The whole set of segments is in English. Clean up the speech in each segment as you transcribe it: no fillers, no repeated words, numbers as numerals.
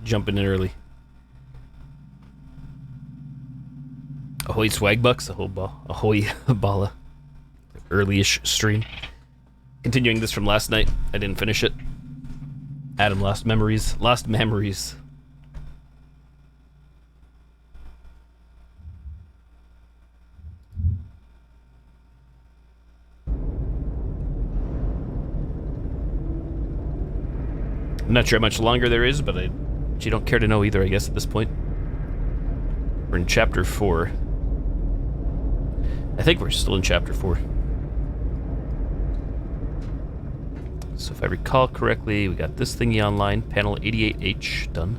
Jumping in early. Ahoy swag bucks, ahoy bala. Early-ish stream. Continuing this from last night. I didn't finish it. Adam lost memories. Lost memories. I'm not sure how much longer there is, but you don't care to know either, I guess, at this point. We're in chapter 4. I think we're still in chapter 4. So if I recall correctly, we got this thingy online, panel 88H done.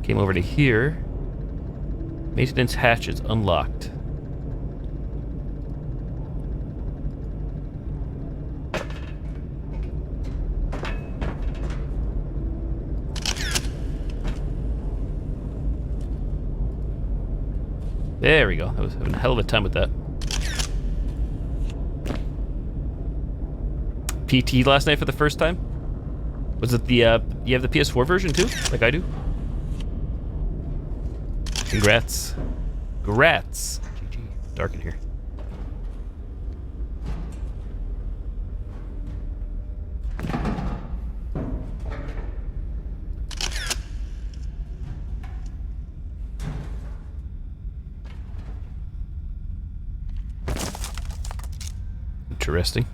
Came over to here. Maintenance hatch is unlocked. There we go. I was having a hell of a time with that. PT last night for the first time? Was it the, you have the PS4 version too? Like I do? Congrats. Congrats. GG. Dark in here. Interesting.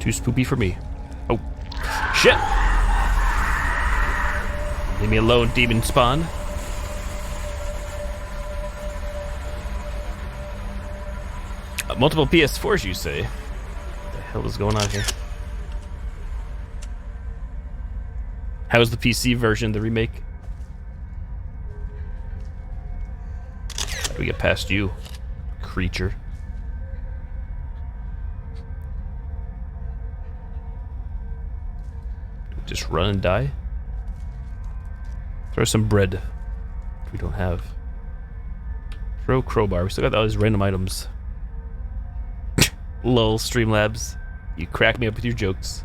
Too spoopy for me. Oh, shit! Leave me alone, demon spawn. Multiple PS4s, you say? What the hell is going on here? How's the PC version, the remake? How do we get past you, creature? Do we just run and die? Throw some bread. We don't have. Throw crowbar. We still got all these random items. Lol, Streamlabs. You crack me up with your jokes.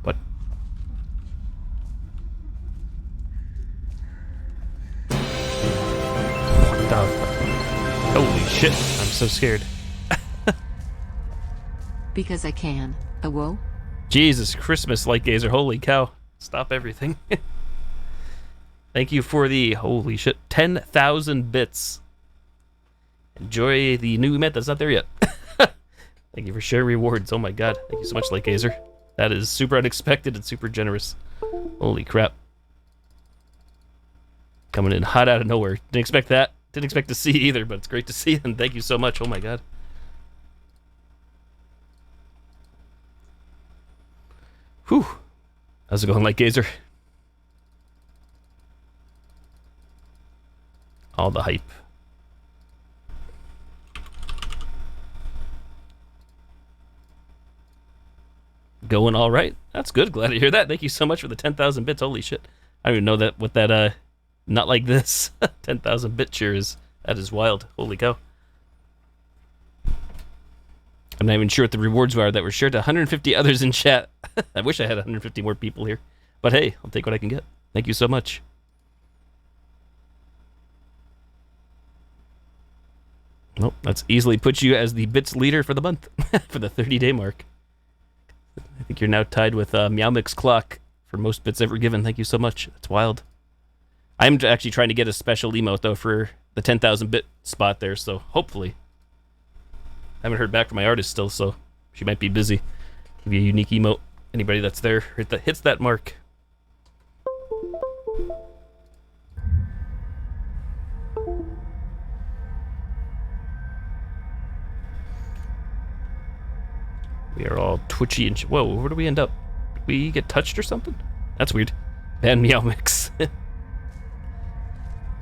What? Holy shit, I'm so scared. Because I can. A whoa? Jesus, Christmas light gazer, holy cow. Stop everything. Thank you for the, holy shit, 10,000 bits. Enjoy the new event that's not there yet. Thank you for sharing rewards. Oh my god, thank you so much, light gazer. That is super unexpected and super generous. Holy crap. Coming in hot out of nowhere. Didn't expect that. Didn't expect to see either, but it's great to see, and thank you so much. Oh my god. Whew. How's it going, light gazer? All the hype. Going all right. That's good. Glad to hear that. Thank you so much for the 10,000 bits. Holy shit. I don't even know that what that, not like this 10,000 bit cheer is. That is wild. Holy cow. I'm not even sure what the rewards were that were shared to 150 others in chat. I wish I had 150 more people here. But hey, I'll take what I can get. Thank you so much. Well, that's easily put you as the bits leader for the month. For the 30-day mark. I think you're now tied with Meow Mix Clock for most bits ever given. Thank you so much. That's wild. I'm actually trying to get a special emote, though, for the 10,000 bit spot there, so hopefully. I haven't heard back from my artist still, so she might be busy. Give you a unique emote. Anybody that's there hits that mark. We are all twitchy and whoa, where do we end up? Did we get touched or something? That's weird. Ban Meow Mix. Did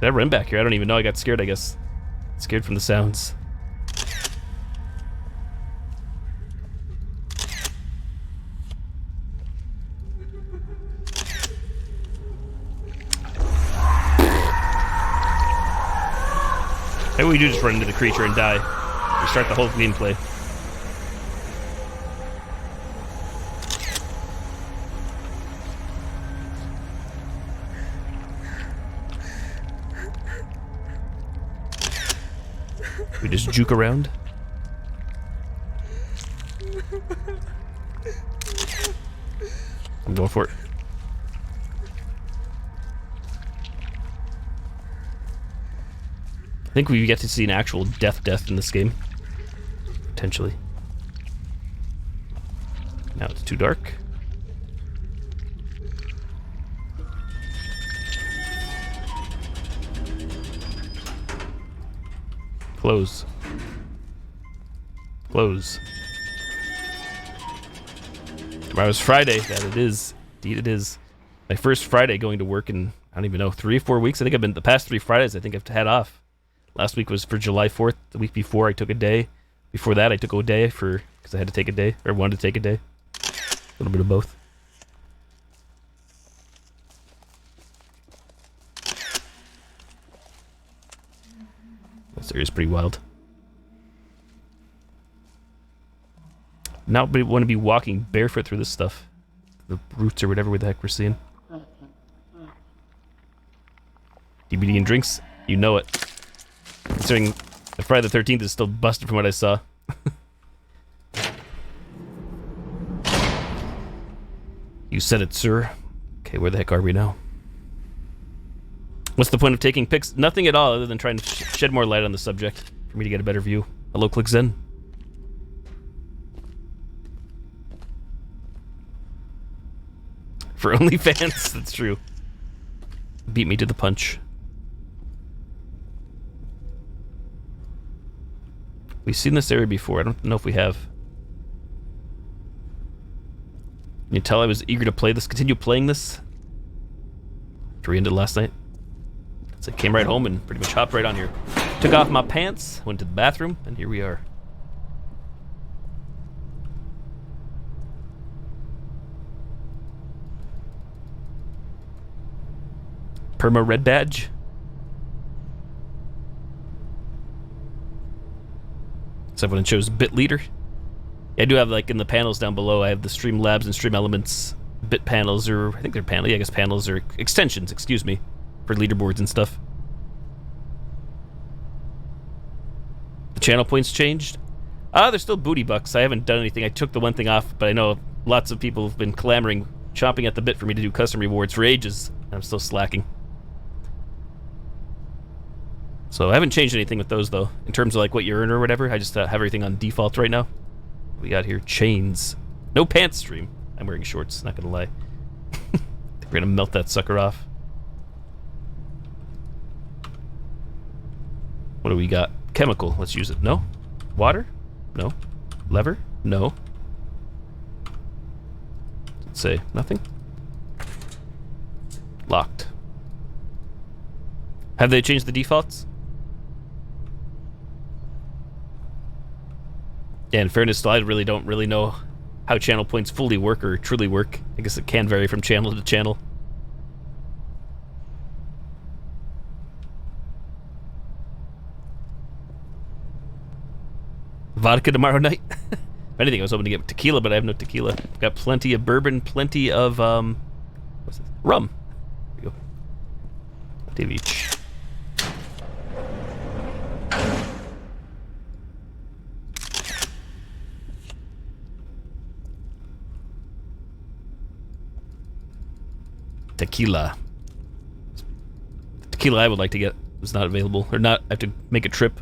I run back here? I don't even know. I got scared, I guess. Scared from the sounds. Maybe we do just run into the creature and die. Restart the whole gameplay. We just juke around. I'm going for it. I think we get to see an actual death in this game. Potentially. Now it's too dark. Close. Close. Tomorrow's Friday. That it is. Indeed it is. My first Friday going to work in, I don't even know, 3 or 4 weeks. I think I've been, the past 3 Fridays, I think I've had off. Last week was for July 4th. The week before I took a day. Before that I took a day because I had to take a day, or wanted to take a day. A little bit of both. This area is pretty wild. Now we want to be walking barefoot through this stuff. The roots or whatever the heck we're seeing. DVD and drinks, you know it. Considering Friday the 13th is still busted from what I saw. You said it, sir. Okay, where the heck are we now? What's the point of taking pics? Nothing at all other than trying to shed more light on the subject for me to get a better view. Hello, Click Zen. For OnlyFans, that's true. Beat me to the punch. We've seen this area before. I don't know if we have. Can you tell I was eager to play this? Continue playing this? After we ended last night. So I came right home and pretty much hopped right on here. Took off my pants, went to the bathroom, and here we are. Perma red badge. So everyone chose bit leader. I do have, like, in the panels down below, I have the Streamlabs and Stream Elements bit panels, or I think they're panels. Yeah, I guess panels or extensions, excuse me, for leaderboards and stuff. The channel points changed. They're still booty bucks. I haven't done anything. I took the one thing off, but I know lots of people have been clamoring, chomping at the bit for me to do custom rewards for ages. I'm still slacking. So I haven't changed anything with those, though. In terms of, like, what you earn or whatever, I just have everything on default right now. What we got here? Chains. No pants stream. I'm wearing shorts, not gonna lie. We're gonna melt that sucker off. What do we got? Chemical. Let's use it. No? Water? No. Lever? No. Does it say nothing? Locked. Have they changed the defaults? Yeah, in fairness, I really don't know how channel points fully work or truly work. I guess it can vary from channel to channel. Vodka tomorrow night? If anything, I was hoping to get tequila, but I have no tequila. I've got plenty of bourbon, plenty of, what's this? Rum. There we go. Plenty of each. Tequila. The tequila I would like to get was not available, or not. I have to make a trip.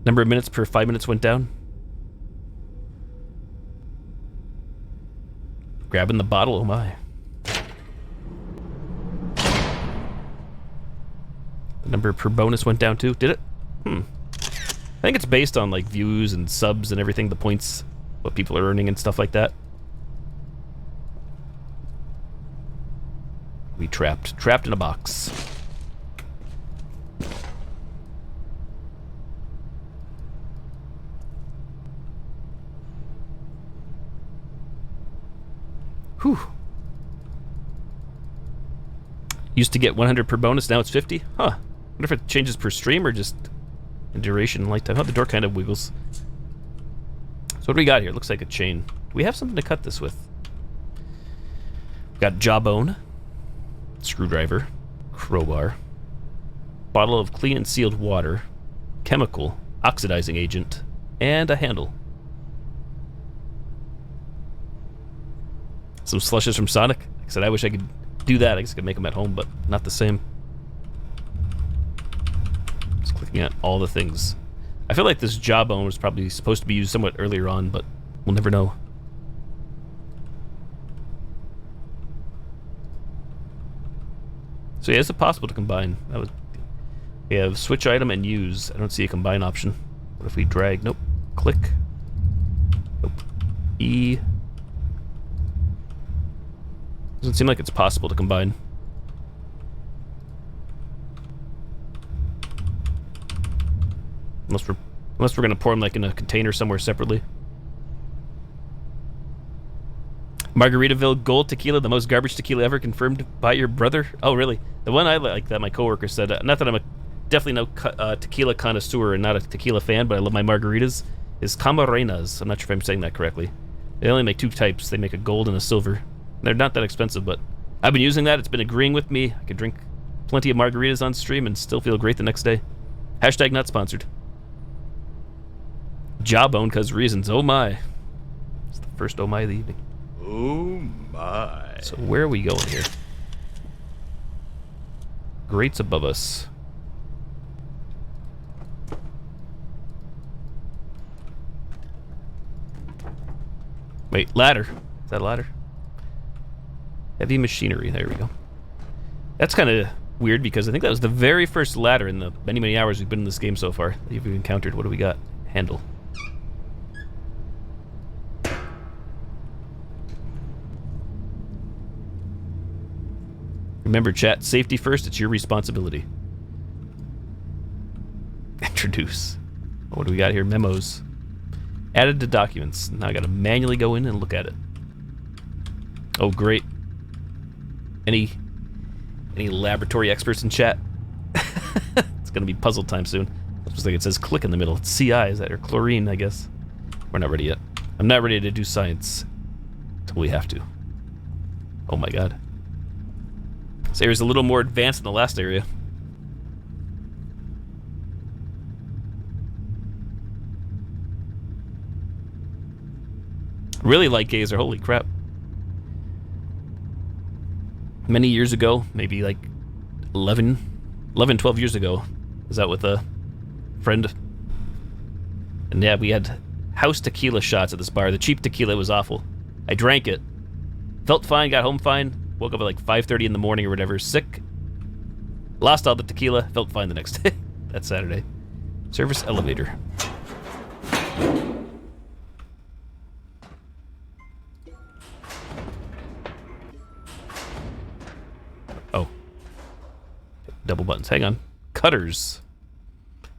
Number of minutes per 5 minutes went down. Grabbing the bottle, oh my. The number per bonus went down too, did it? I think it's based on, like, views and subs and everything, the points, what people are earning and stuff like that. We trapped in a box. Whew. Used to get 100 per bonus, now it's 50? Huh. I wonder if it changes per stream or just in duration and lifetime. Oh, the door kind of wiggles. So what do we got here? Looks like a chain. Do we have something to cut this with? We've got jawbone, screwdriver, crowbar, bottle of clean and sealed water, chemical, oxidizing agent, and a handle. Some slushes from Sonic. Like I said, I wish I could do that. I guess I could make them at home, but not the same. Just clicking at all the things. I feel like this jawbone was probably supposed to be used somewhat earlier on, but we'll never know. So yeah, is it possible to combine? That was. We have switch item and use. I don't see a combine option. What if we drag? Nope. Click. Nope. E. Doesn't seem like it's possible to combine. Unless we're gonna pour them like in a container somewhere separately. Margaritaville Gold Tequila, the most garbage tequila ever, confirmed by your brother. Oh, really? The one I like that my coworker said. Not that I'm definitely no tequila connoisseur and not a tequila fan, but I love my margaritas. Is Camarenas. I'm not sure if I'm saying that correctly. They only make two types. They make a gold and a silver. They're not that expensive, but I've been using that. It's been agreeing with me. I could drink plenty of margaritas on stream and still feel great the next day. Hashtag not sponsored. Jawbone, cause reasons. Oh my. It's the first oh my of the evening. Oh my. So where are we going here? Grates above us. Wait, ladder. Is that a ladder? Heavy machinery. There we go. That's kind of weird because I think that was the very first ladder in the many, many hours we've been in this game so far that you've encountered. What do we got? Handle. Remember, chat, safety first, it's your responsibility. Introduce. What do we got here? Memos. Added to documents. Now I gotta manually go in and look at it. Oh, great. Any laboratory experts in chat? It's gonna be puzzle time soon. Looks like it says click in the middle. It's CI, is that, or chlorine, I guess. We're not ready yet. I'm not ready to do science until we have to. Oh my god. This area's a little more advanced than the last area. Really light gazer, holy crap. Many years ago, maybe like 11, 12 years ago, I was out with a friend. And yeah, we had house tequila shots at this bar. The cheap tequila was awful. I drank it. Felt fine, got home fine. Woke up at like 5:30 in the morning or whatever, sick. Lost all the tequila, felt fine the next day. That's Saturday. Service elevator. Oh. Double buttons, hang on. Cutters.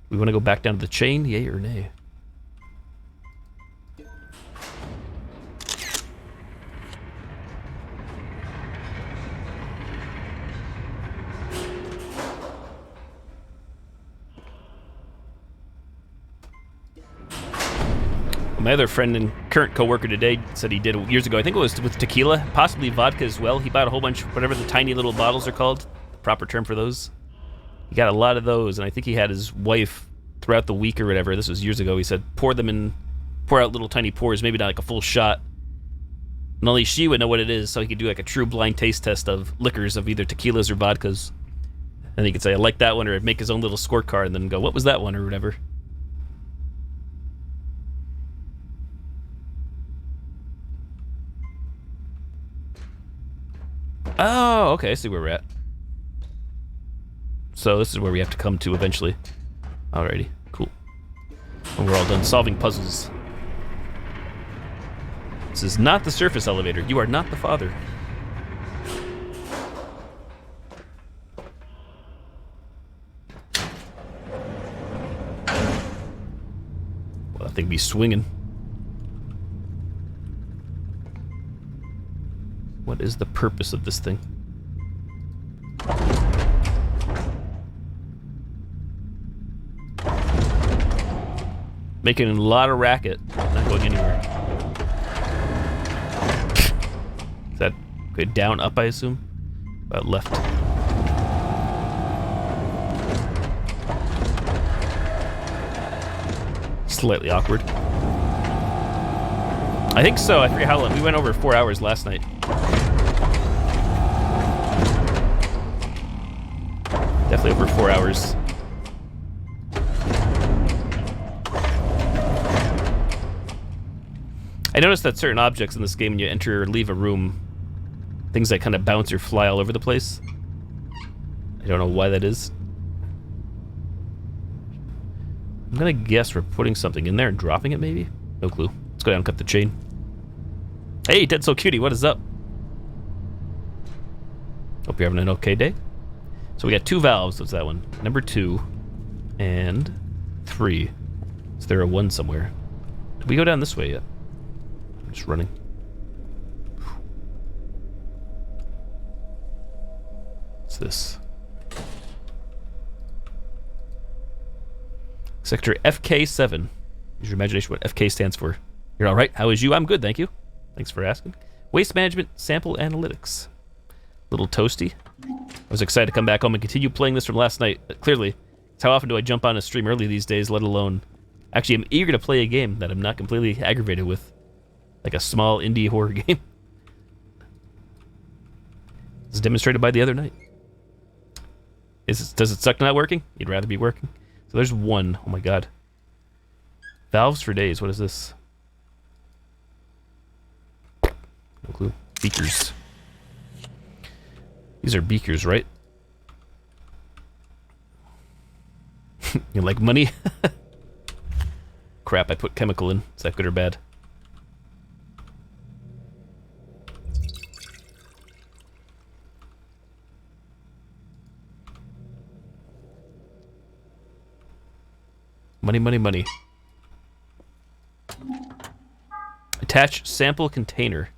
We want to go back down to the chain, yay or nay? My other friend and current coworker today said he did years ago. I think it was with tequila, possibly vodka as well. He bought a whole bunch, whatever the tiny little bottles are called, the proper term for those. He got a lot of those, and I think he had his wife throughout the week or whatever. This was years ago. He said pour out little tiny pours, maybe not like a full shot. And only she would know what it is, so he could do like a true blind taste test of liquors of either tequilas or vodkas. And he could say, I like that one, or make his own little scorecard and then go, what was that one, or whatever. Oh, okay, I see where we're at. So this is where we have to come to eventually. Alrighty, cool. When we're all done solving puzzles. This is not the surface elevator. You are not the father. Well, that thing be swinging. What is the purpose of this thing? Making a lot of racket. Not going anywhere. Is that okay? Down, up, I assume? About left. Slightly awkward. I think so. I forget how long. We went over 4 hours last night. Definitely over 4 hours. I noticed that certain objects in this game, when you enter or leave a room, things that kind of bounce or fly all over the place. I don't know why that is. I'm gonna guess we're putting something in there and dropping it, maybe? No clue. Let's go down and cut the chain. Hey, Dead Soul Cutie, what is up? Hope you're having an okay day. So we got 2 valves. What's that one? Number 2 and 3. Is there a 1 somewhere? Did we go down this way yet? I'm just running. What's this? Sector FK7. Use your imagination what FK stands for. You're alright? How is you? I'm good, thank you. Thanks for asking. Waste Management Sample Analytics. Little toasty. I was excited to come back home and continue playing this from last night. But clearly, it's how often do I jump on a stream early these days, let alone... Actually, I'm eager to play a game that I'm not completely aggravated with. Like a small indie horror game. It's demonstrated by the other night. Does it suck not working? You'd rather be working? So there's 1. Oh my god. Valves for days. What is this? No clue. Beakers. These are beakers, right? You like money? Crap, I put chemical in. Is that good or bad? Money, money, money. Attach sample container.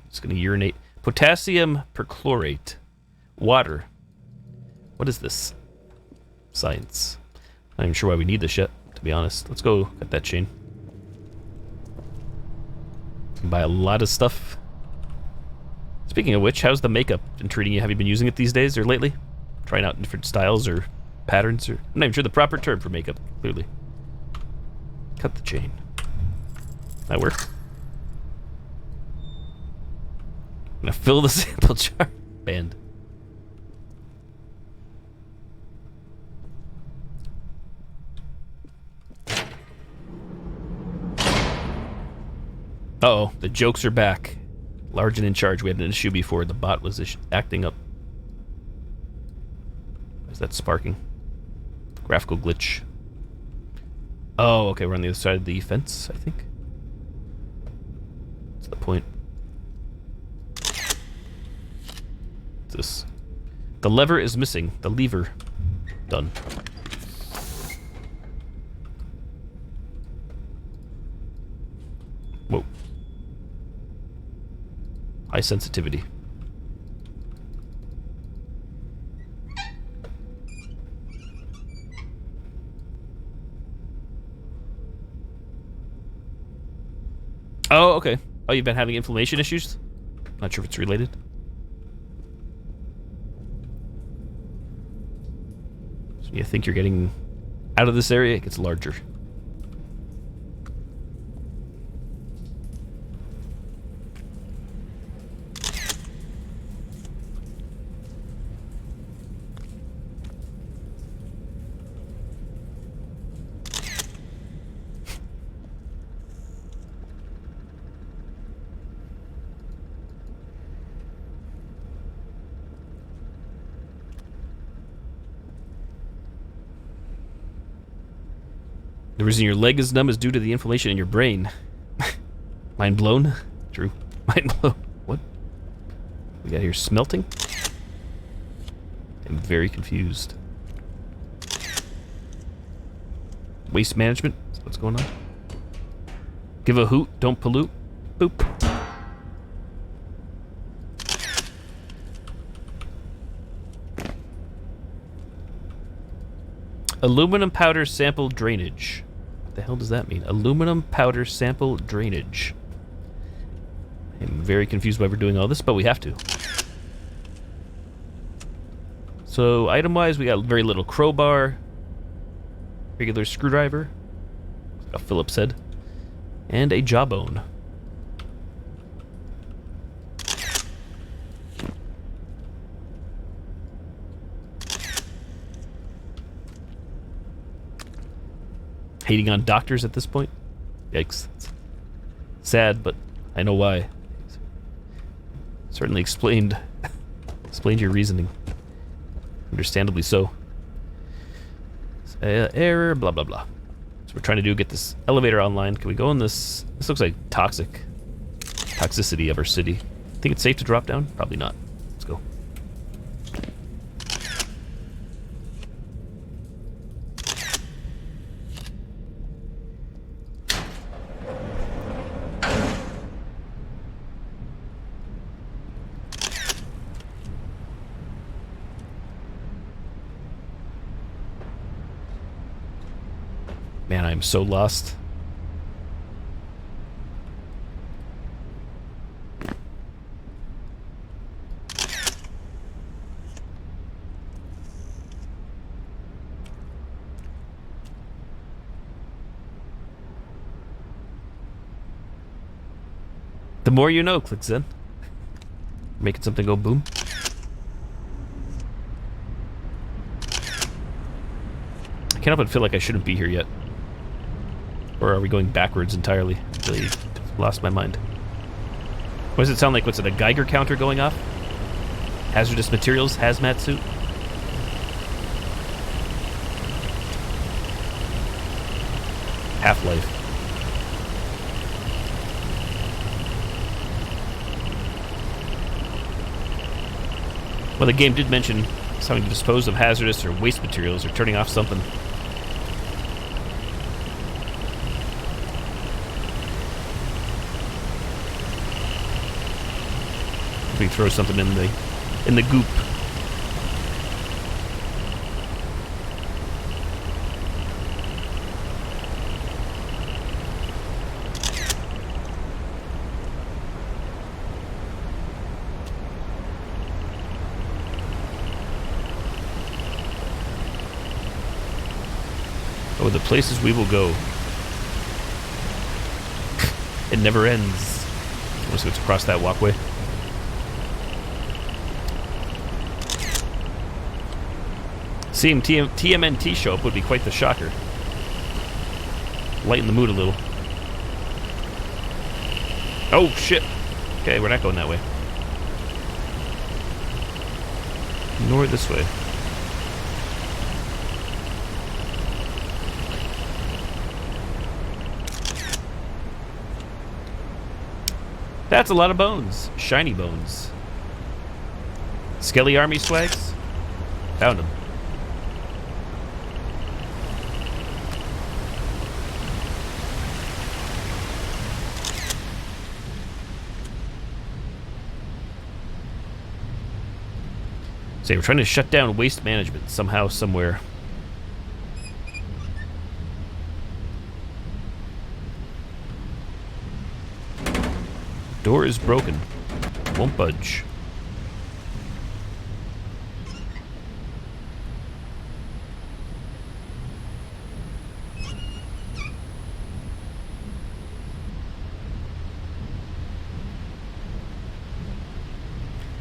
It's going to urinate. Potassium perchlorate. Water. What is this? Science. Not even sure why we need this yet, to be honest. Let's go cut that chain. Can buy a lot of stuff. Speaking of which, how's the makeup been treating you? Have you been using it these days or lately? Trying out different styles or patterns? Or I'm not even sure the proper term for makeup, clearly. Cut the chain. That worked. I'm gonna fill the sample jar. Band. Uh-oh, the jokes are back. Large and in charge. We had an issue before. The bot was acting up. Is that sparking? Graphical glitch. Oh, okay, we're on the other side of the fence, I think. That's the point. What's this? The lever is missing. The lever. Done. Whoa. High sensitivity. Oh, okay. Oh, you've been having inflammation issues? Not sure if it's related. So you think you're getting out of this area, it gets larger. The reason your leg is numb is due to the inflammation in your brain. Mind blown? True. Mind blow. What? We got here smelting? I'm very confused. Waste management? Is that what's going on? Give a hoot, don't pollute. Boop. Aluminum powder sample drainage. What the hell does that mean? Aluminum powder sample drainage. I'm very confused why we're doing all this, but we have to. So, item-wise, we got very little crowbar, regular screwdriver, a Phillips head, and a jawbone. Hating on doctors at this point? Yikes. It's sad, but I know why. Certainly explained your reasoning. Understandably so. Error, blah, blah, blah. So we're trying to get this elevator online. Can we go in this? This looks like toxicity of our city. Think it's safe to drop down? Probably not. Let's go. Man, I am so lost. The more you know, clicks in. Making something go boom. I can't help but feel like I shouldn't be here yet. Or are we going backwards entirely? Really lost my mind. What does it sound like? What's it, a Geiger counter going off? Hazardous materials, hazmat suit? Half-Life. Well, the game did mention something to dispose of hazardous or waste materials or turning off something. We throw something in the goop. Oh, the places we will go. It never ends. Let's go across that walkway. Seeing TMNT show up would be quite the shocker. Lighten the mood a little. Oh, shit. Okay, we're not going that way. Nor this way. That's a lot of bones. Shiny bones. Skelly Army swags? Found them. So we're trying to shut down waste management somehow, somewhere. Door is broken. Won't budge.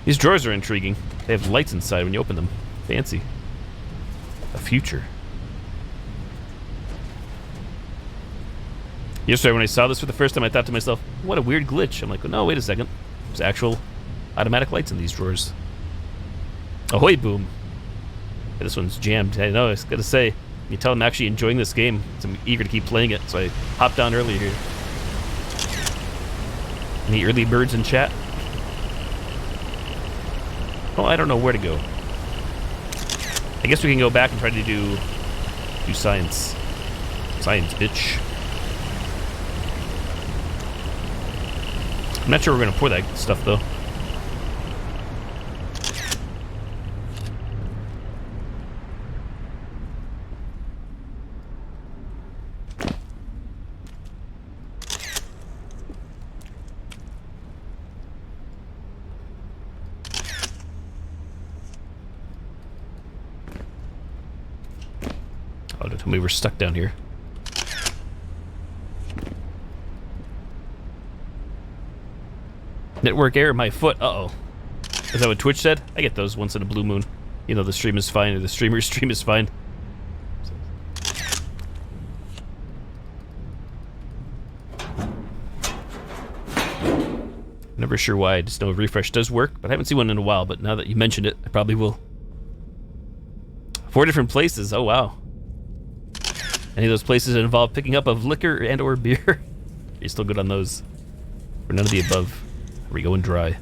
These drawers are intriguing. They have lights inside when you open them. Fancy. A future. Yesterday when I saw this for the first time, I thought to myself, what a weird glitch. I'm like, no, wait a second. There's actual automatic lights in these drawers. Ahoy, boom. Yeah, this one's jammed. I know, I was going to say, you tell I'm actually enjoying this game. So I'm eager to keep playing it, so I hopped on earlier here. Any early birds in chat? Well, I don't know where to go. I guess we can go back and try to do science. Science, bitch. I'm not sure we're gonna pour that stuff though. Oh, don't tell me we're stuck down here. Network error, my foot. Uh-oh. Is that what Twitch said? I get those once in a blue moon. You know, the stream is fine, or the streamer's stream is fine. Never sure why, I just know refresh does work, but I haven't seen one in a while, but now that you mentioned it, I probably will. 4 different places, oh wow. Any of those places that involve picking up of liquor and or beer? You're still good on those. Or none of the above. Are we going dry?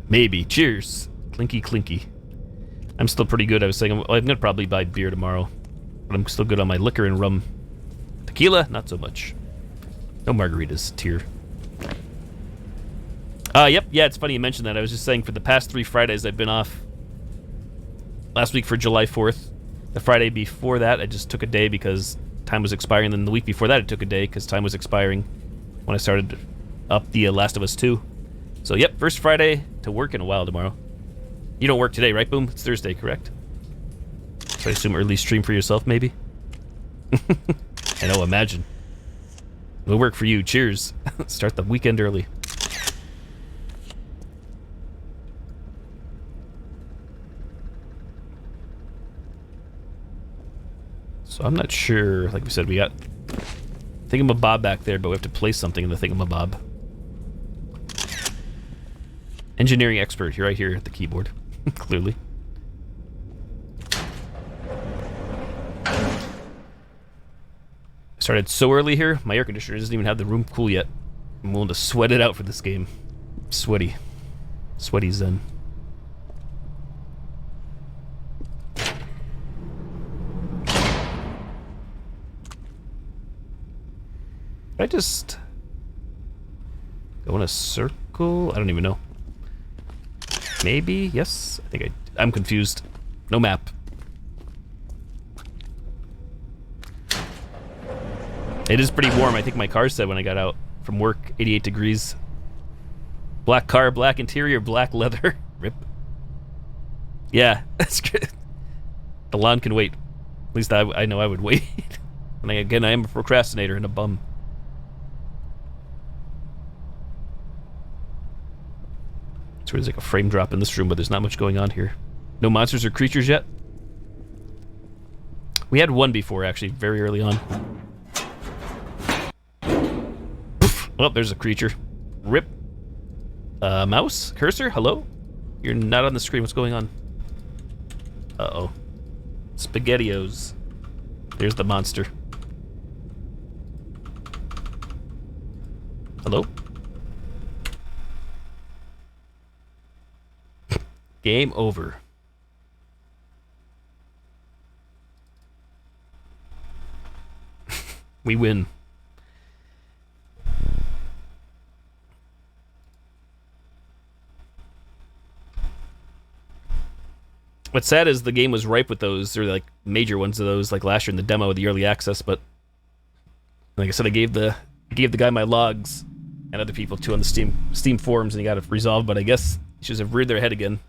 Maybe. Cheers. Clinky clinky. I'm still pretty good. I was saying I'm gonna probably buy beer tomorrow. But I'm still good on my liquor and rum. Tequila, not so much. No margaritas, tier. Yep, yeah, it's funny you mentioned that. I was just saying for the past 3 Fridays I've been off. Last week for July 4th. The Friday before that I just took a day because time was expiring. Then the week before that I took a day because time was expiring when I started up the Last of Us 2. So yep, first Friday to work in a while tomorrow. You don't work today, right, Boom? It's Thursday, correct? So I assume early stream for yourself, maybe? I know, imagine. We'll work for you. Cheers. Start the weekend early. So I'm not sure, like we said, we got thingamabob back there, but we have to place something in the thingamabob. Engineering expert, you're right here at the keyboard, clearly. I started so early here, my air conditioner doesn't even have the room cool yet. I'm willing to sweat it out for this game. Sweaty. Sweaty zen. I just go in a circle? I don't even know. Maybe? Yes? I think I'm confused. No map. It is pretty warm. I think my car said when I got out from work, 88 degrees. Black car, black interior, black leather. Rip. Yeah, that's good. The lawn can wait. At least I know I would wait. And again, I am a procrastinator and a bum. So there's like a frame drop in this room, but there's not much going on here. No monsters or creatures yet? We had one before, actually, very early on. Poof. Oh, there's a creature. Rip. Mouse? Cursor? Hello? You're not on the screen. What's going on? Uh-oh. SpaghettiOs. There's the monster. Hello? Game over. We win. What's sad is the game was ripe with those, or like major ones of those, like last year in the demo, the early access. But like I said, I gave the guy my logs and other people too on the Steam forums, and he got it resolved. But I guess issues have reared their head again.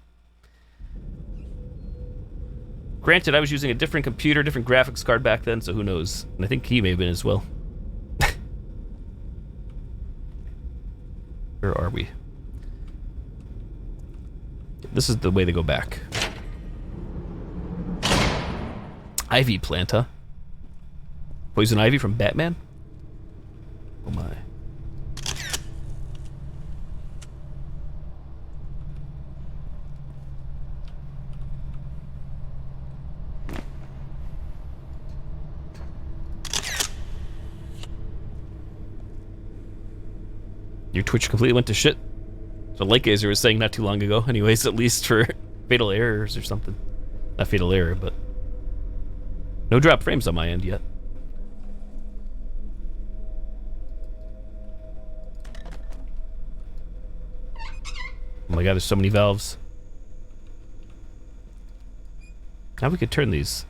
Granted, I was using a different computer, different graphics card back then, so who knows? And I think he may have been as well. Where are we? This is the way to go back. Ivy plant, huh? Poison ivy from Batman? Oh my. Your Twitch completely went to shit. So Light Gazer was saying not too long ago, anyways, at least for fatal errors or something. Not fatal error, but no drop frames on my end yet. Oh my god, there's so many valves. Now we could turn these.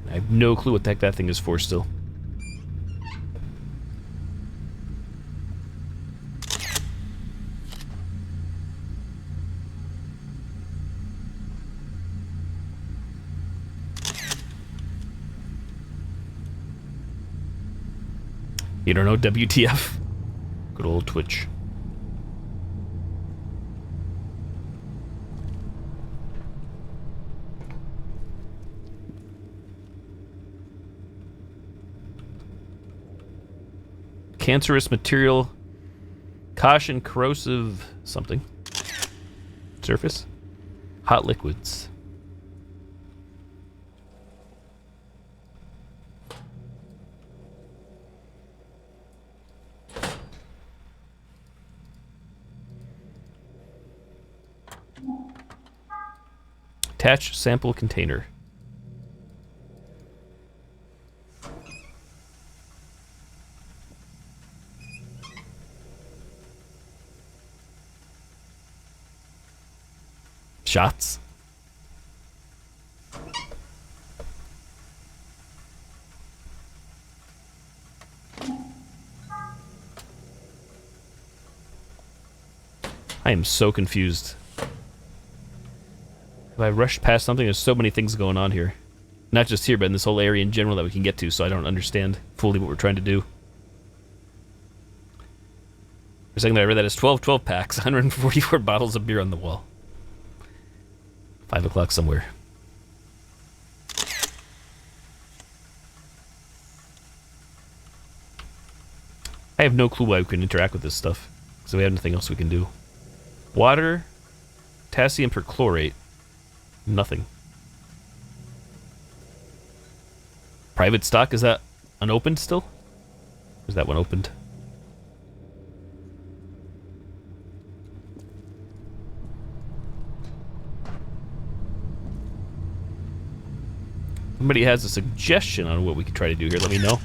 I have no clue what the heck that thing is for still. You don't know WTF? Good old Twitch. Cancerous material. Caution, corrosive something. Surface. Hot liquids. Attach sample container. Shots. I am so confused. If I rushed past something, there's so many things going on here. Not just here, but in this whole area in general that we can get to, so I don't understand fully what we're trying to do. For a second there, I read that as 12 packs, 144 bottles of beer on the wall. 5 o'clock somewhere. I have no clue why we can interact with this stuff, so we have nothing else we can do. Water, potassium perchlorate. Nothing. Private stock, is that unopened still? Or is that one opened? Somebody has a suggestion on what we could try to do here, let me know.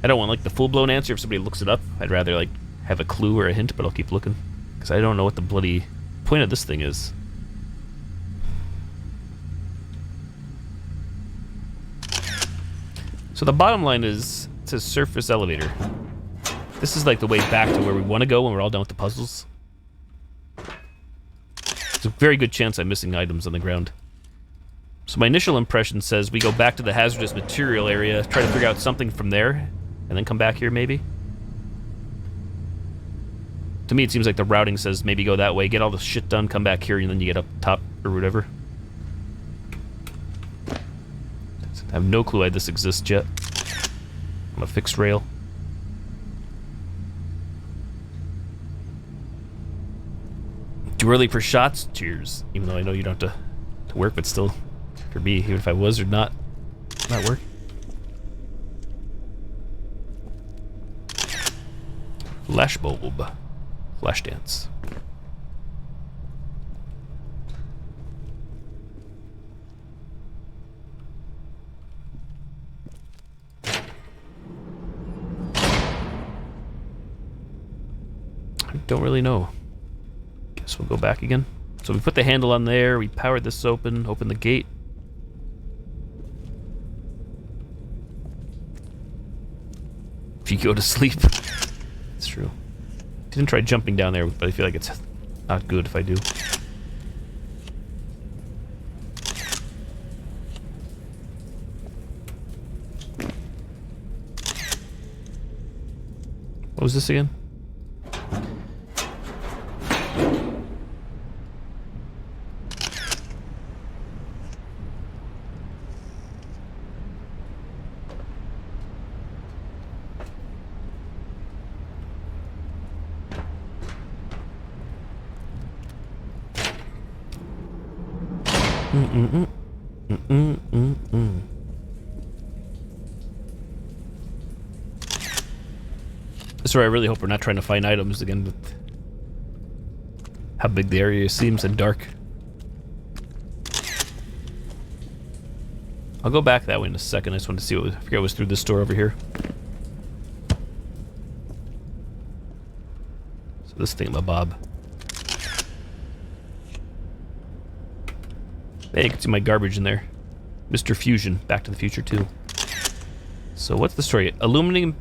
I don't want like the full-blown answer if somebody looks it up. I'd rather like have a clue or a hint, but I'll keep looking. Because I don't know what the bloody point of this thing is. So the bottom line is, it says surface elevator. This is like the way back to where we want to go when we're all done with the puzzles. There's a very good chance I'm missing items on the ground. So my initial impression says we go back to the hazardous material area, try to figure out something from there, and then come back here maybe? To me it seems like the routing says maybe go that way, get all the shit done, come back here, and then you get up top or whatever. I have no clue why this exists yet. I'm a fixed rail. Too early for shots? Cheers. Even though I know you don't have to work, but still, for me, even if I was or not work. Flash bulb. Flash dance. I don't really know. Guess we'll go back again. So we put the handle on there, we powered this open the gate. If you go to sleep. It's true. Didn't try jumping down there, but I feel like it's not good if I do. What was this again? Mm-mm-mm. Mm-mm-mm-mm. This is where I really hope we're not trying to find items again with how big the area seems and dark. I'll go back that way in a second. I just wanted to see what was, I forget what was through this door over here. So this thingamabob. Hey, you can see my garbage in there. Mr. Fusion, Back to the Future 2. So what's the story? Aluminum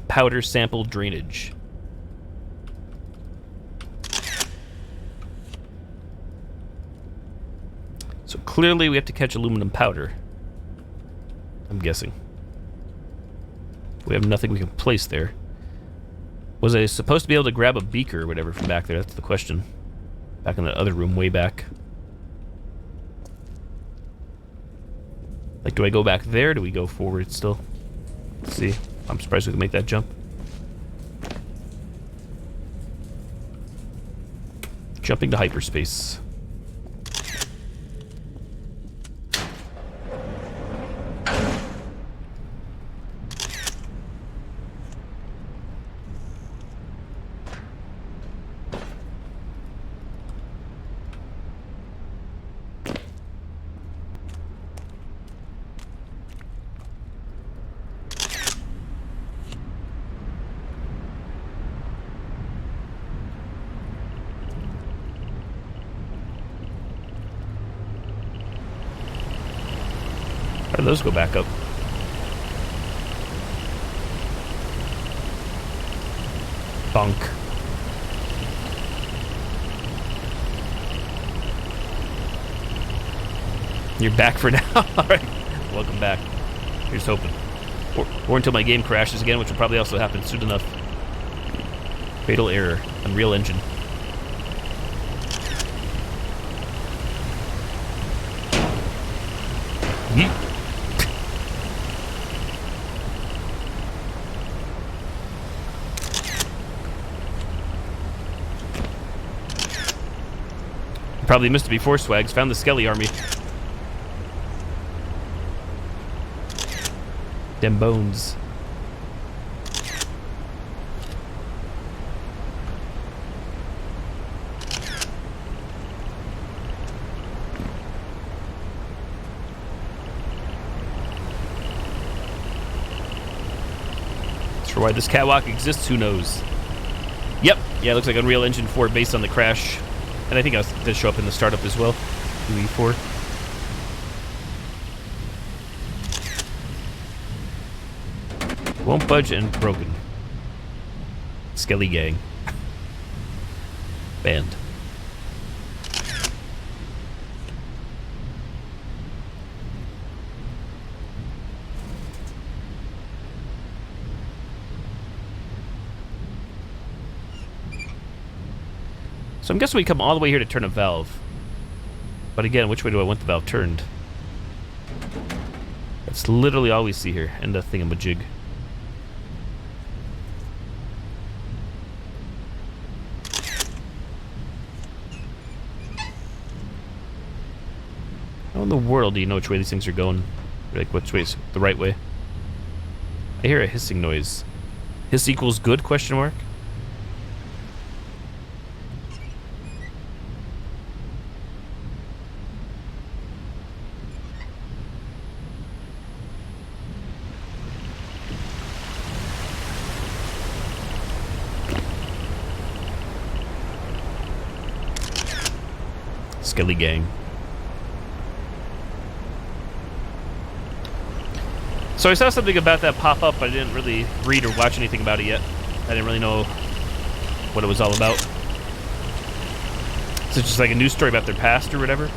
powder sample drainage. So clearly we have to catch aluminum powder. I'm guessing. We have nothing we can place there. Was I supposed to be able to grab a beaker or whatever from back there? That's the question. Back in the other room, way back. Like, do I go back there? Do we go forward still? Let's see. I'm surprised we can make that jump. Jumping to hyperspace. How do those go back up? Bunk. You're back for now? Alright. Welcome back. Here's hoping. Or until my game crashes again, which will probably also happen soon enough. Fatal error. Unreal Engine. Yeet. Probably missed it before, Swags. Found the Skelly army. Them bones. For why this catwalk exists, who knows? Yep. Yeah, it looks like Unreal Engine 4 based on the crash. And I think it did show up in the startup as well. UE4. Won't budge and broken. Skelly gang. Banned. So I'm guessing we come all the way here to turn a valve. But again, which way do I want the valve turned? That's literally all we see here. And the thingamajig. How in the world do you know which way these things are going? Like, which way's the right way? I hear a hissing noise. Hiss equals good, question mark? Skelly gang. So I saw something about that pop up, but I didn't really read or watch anything about it yet. I didn't really know what it was all about. Is it just like a news story about their past or whatever?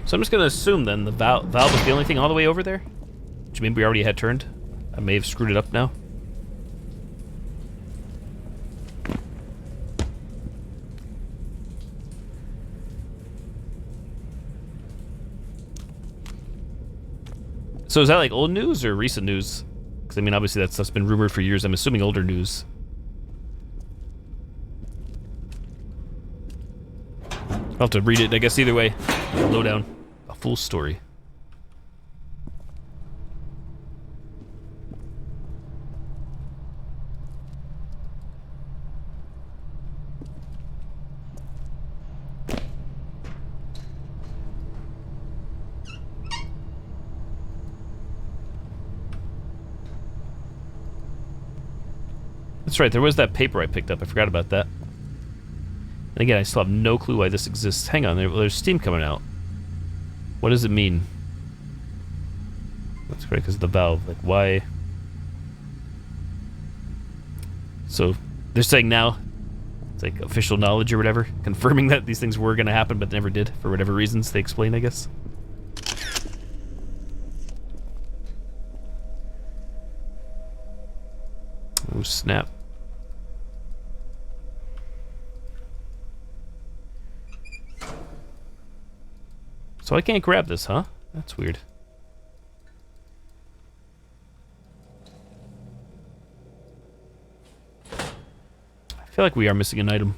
So I'm just gonna assume then the valve was the only thing all the way over there, which maybe we already had turned. I may have screwed it up now. So is that like old news or recent news? Because I mean, obviously that stuff's been rumored for years. I'm assuming older news. I'll have to read it, I guess, either way. Lowdown. A full story. That's right, there was that paper I picked up. I forgot about that. And again, I still have no clue why this exists. Hang on, there's steam coming out. What does it mean? That's great, because of the valve. Like, why? So, they're saying now, it's like official knowledge or whatever, confirming that these things were going to happen, but never did, for whatever reasons they explain, I guess. Oh, snap. So I can't grab this, huh? That's weird. I feel like we are missing an item.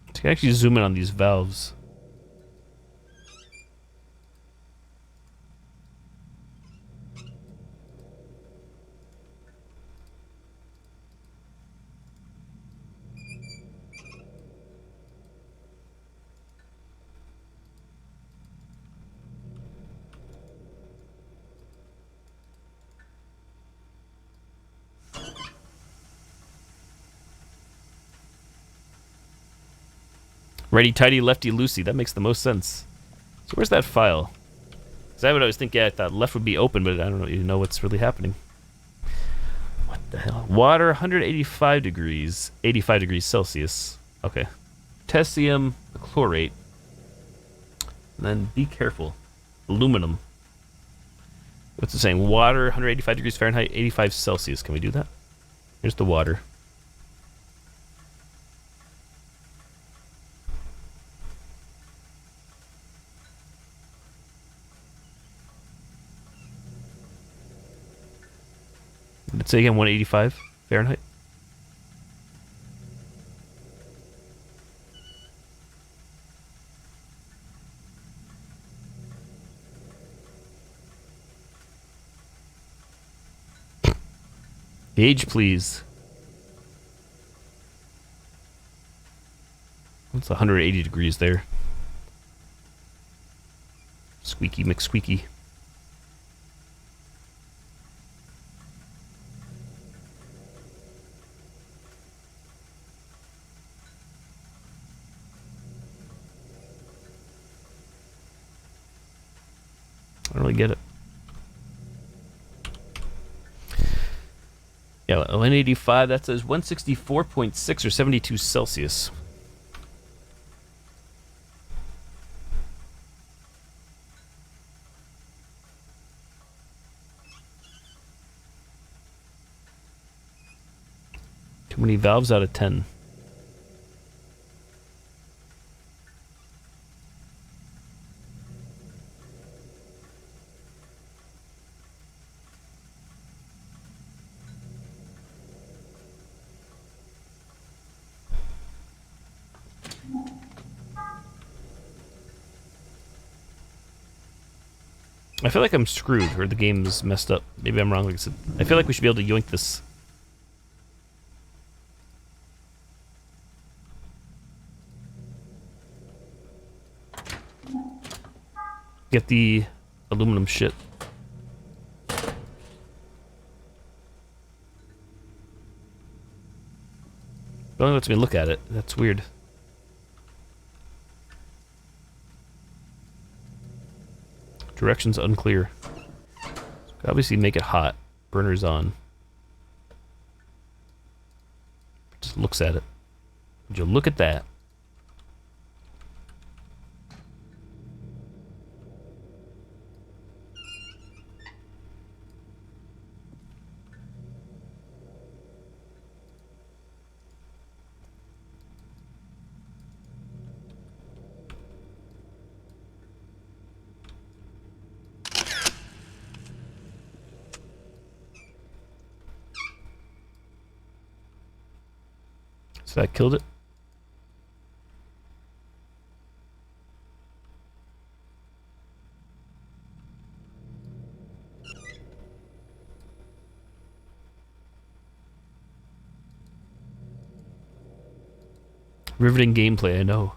I can actually zoom in on these valves. Righty tighty, lefty loosey. That makes the most sense. So where's that file? Because I would always think, yeah, I thought left would be open, but I don't know, you know what's really happening. What the hell? Water, 185 degrees, 85 degrees Celsius. Okay. Potassium chlorate. And then be careful. Aluminum. What's it saying? Water, 185 degrees Fahrenheit, 85 Celsius. Can we do that? Here's the water. Let's say again 185 Fahrenheit. Gauge, please. What's 180 degrees there? Squeaky McSqueaky. I don't really get it. Yeah, 185, that says 164.6 or 72 Celsius. Too many valves out of 10. I feel like I'm screwed, or the game's messed up. Maybe I'm wrong. Like I said, I feel like we should be able to yoink this. Get the aluminum shit. only lets me look at it. That's weird. Directions unclear. Obviously make it hot. Burner's on. Just looks at it. Would you look at that? So that killed it. Riveting gameplay, I know.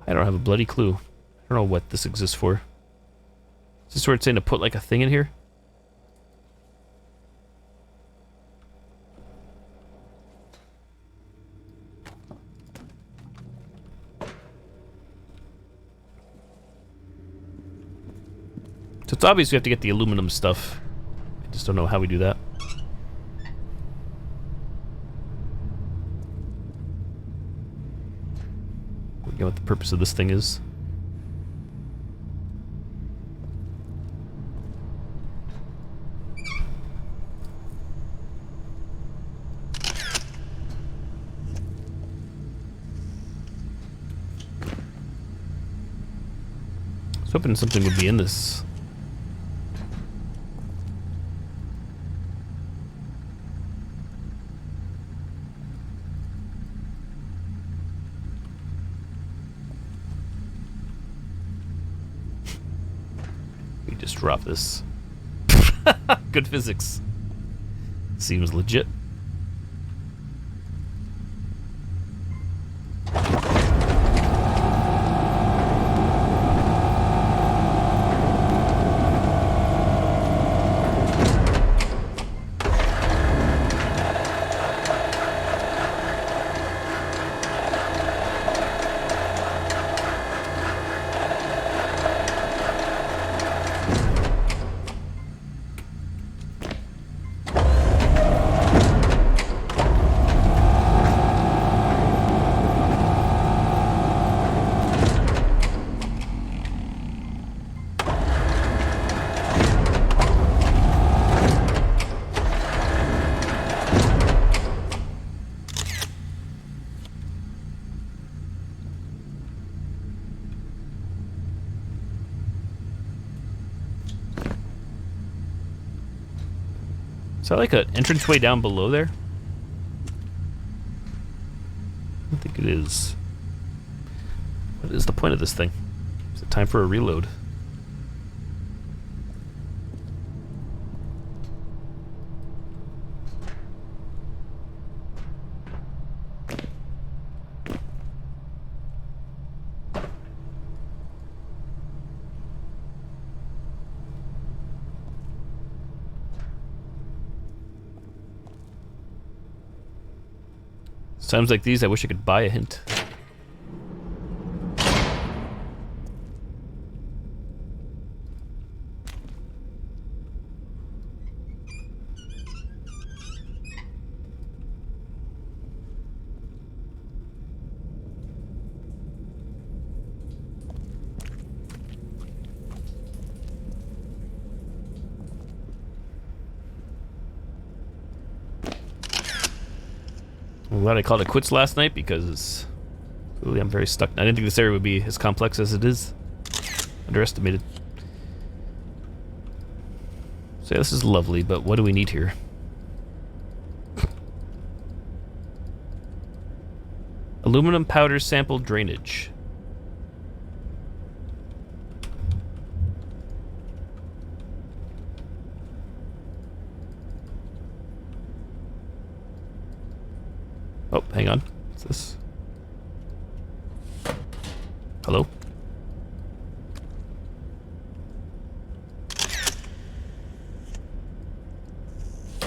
I don't have a bloody clue. I don't know what this exists for. Is this where it's saying to put like a thing in here? So it's obvious we have to get the aluminum stuff. I just don't know how we do that. I forget what the purpose of this thing is. I was hoping something would be in this. We just drop this. Good physics. Seems legit. Is that like an entranceway down below there? I don't think it is. What is the point of this thing? Is it time for a reload? Sounds like these, I wish I could buy a hint. I'm glad I called it quits last night because really I'm very stuck. I didn't think this area would be as complex as it is. Underestimated. So yeah, this is lovely, but what do we need here? Aluminum powder sample drainage. Oh, hang on. What's this? Hello?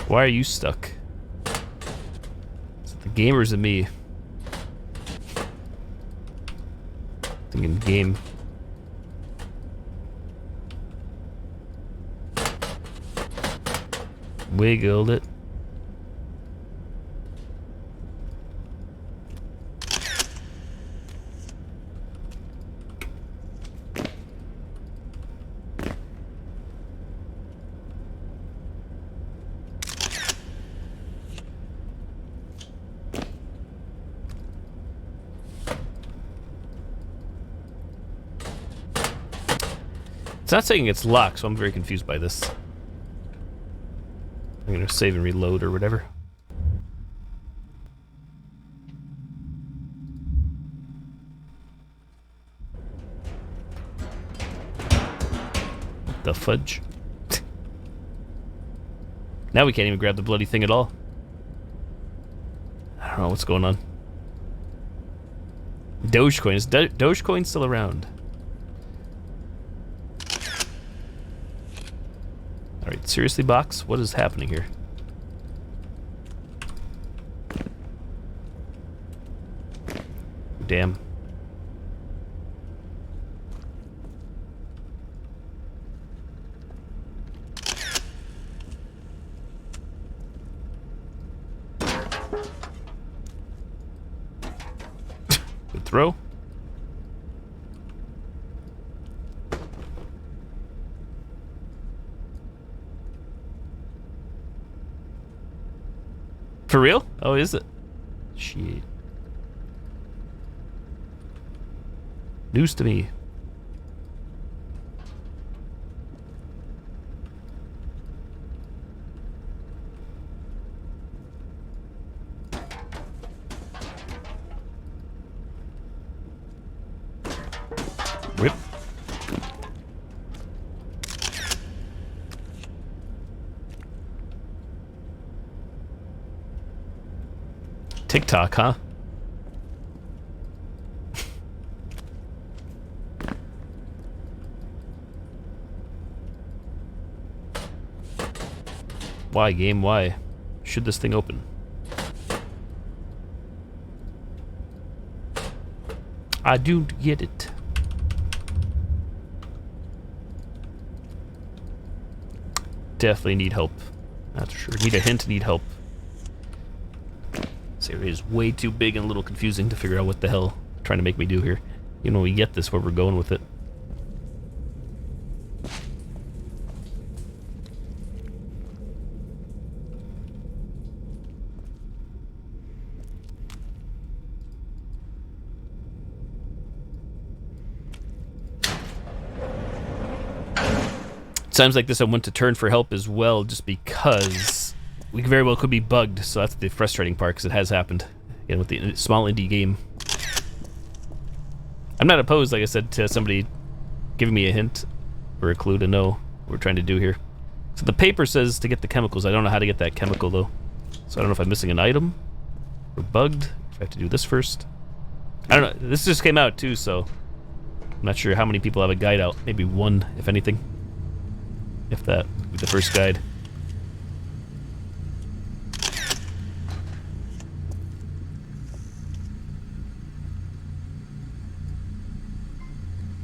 Why are you stuck? Is it the gamers and me? Thinking game. Wiggled it. It's not saying it's locked, so I'm very confused by this. I'm gonna save and reload or whatever. What the fudge? Now we can't even grab the bloody thing at all. I don't know what's going on. Dogecoin. Is Dogecoin still around? Alright, seriously, box? What is happening here? Damn. Good throw. For real? Oh, is it? Shit. News to me. Rip. TikTok, huh? Why, game? Why should this thing open? I do get it. Definitely need help. That's for sure. Need a hint, need help. This area is way too big and a little confusing to figure out what the hell they're trying to make me do here. You know, we get this where we're going with it. Sounds like this I want to turn for help as well, just because we very well could be bugged, so that's the frustrating part, because it has happened. Again, with the small indie game. I'm not opposed, like I said, to somebody giving me a hint or a clue to know what we're trying to do here. So the paper says to get the chemicals. I don't know how to get that chemical, though. So I don't know if I'm missing an item or bugged. If I have to do this first. I don't know. This just came out, too, so I'm not sure how many people have a guide out. Maybe one, if anything. If that, with the first guide.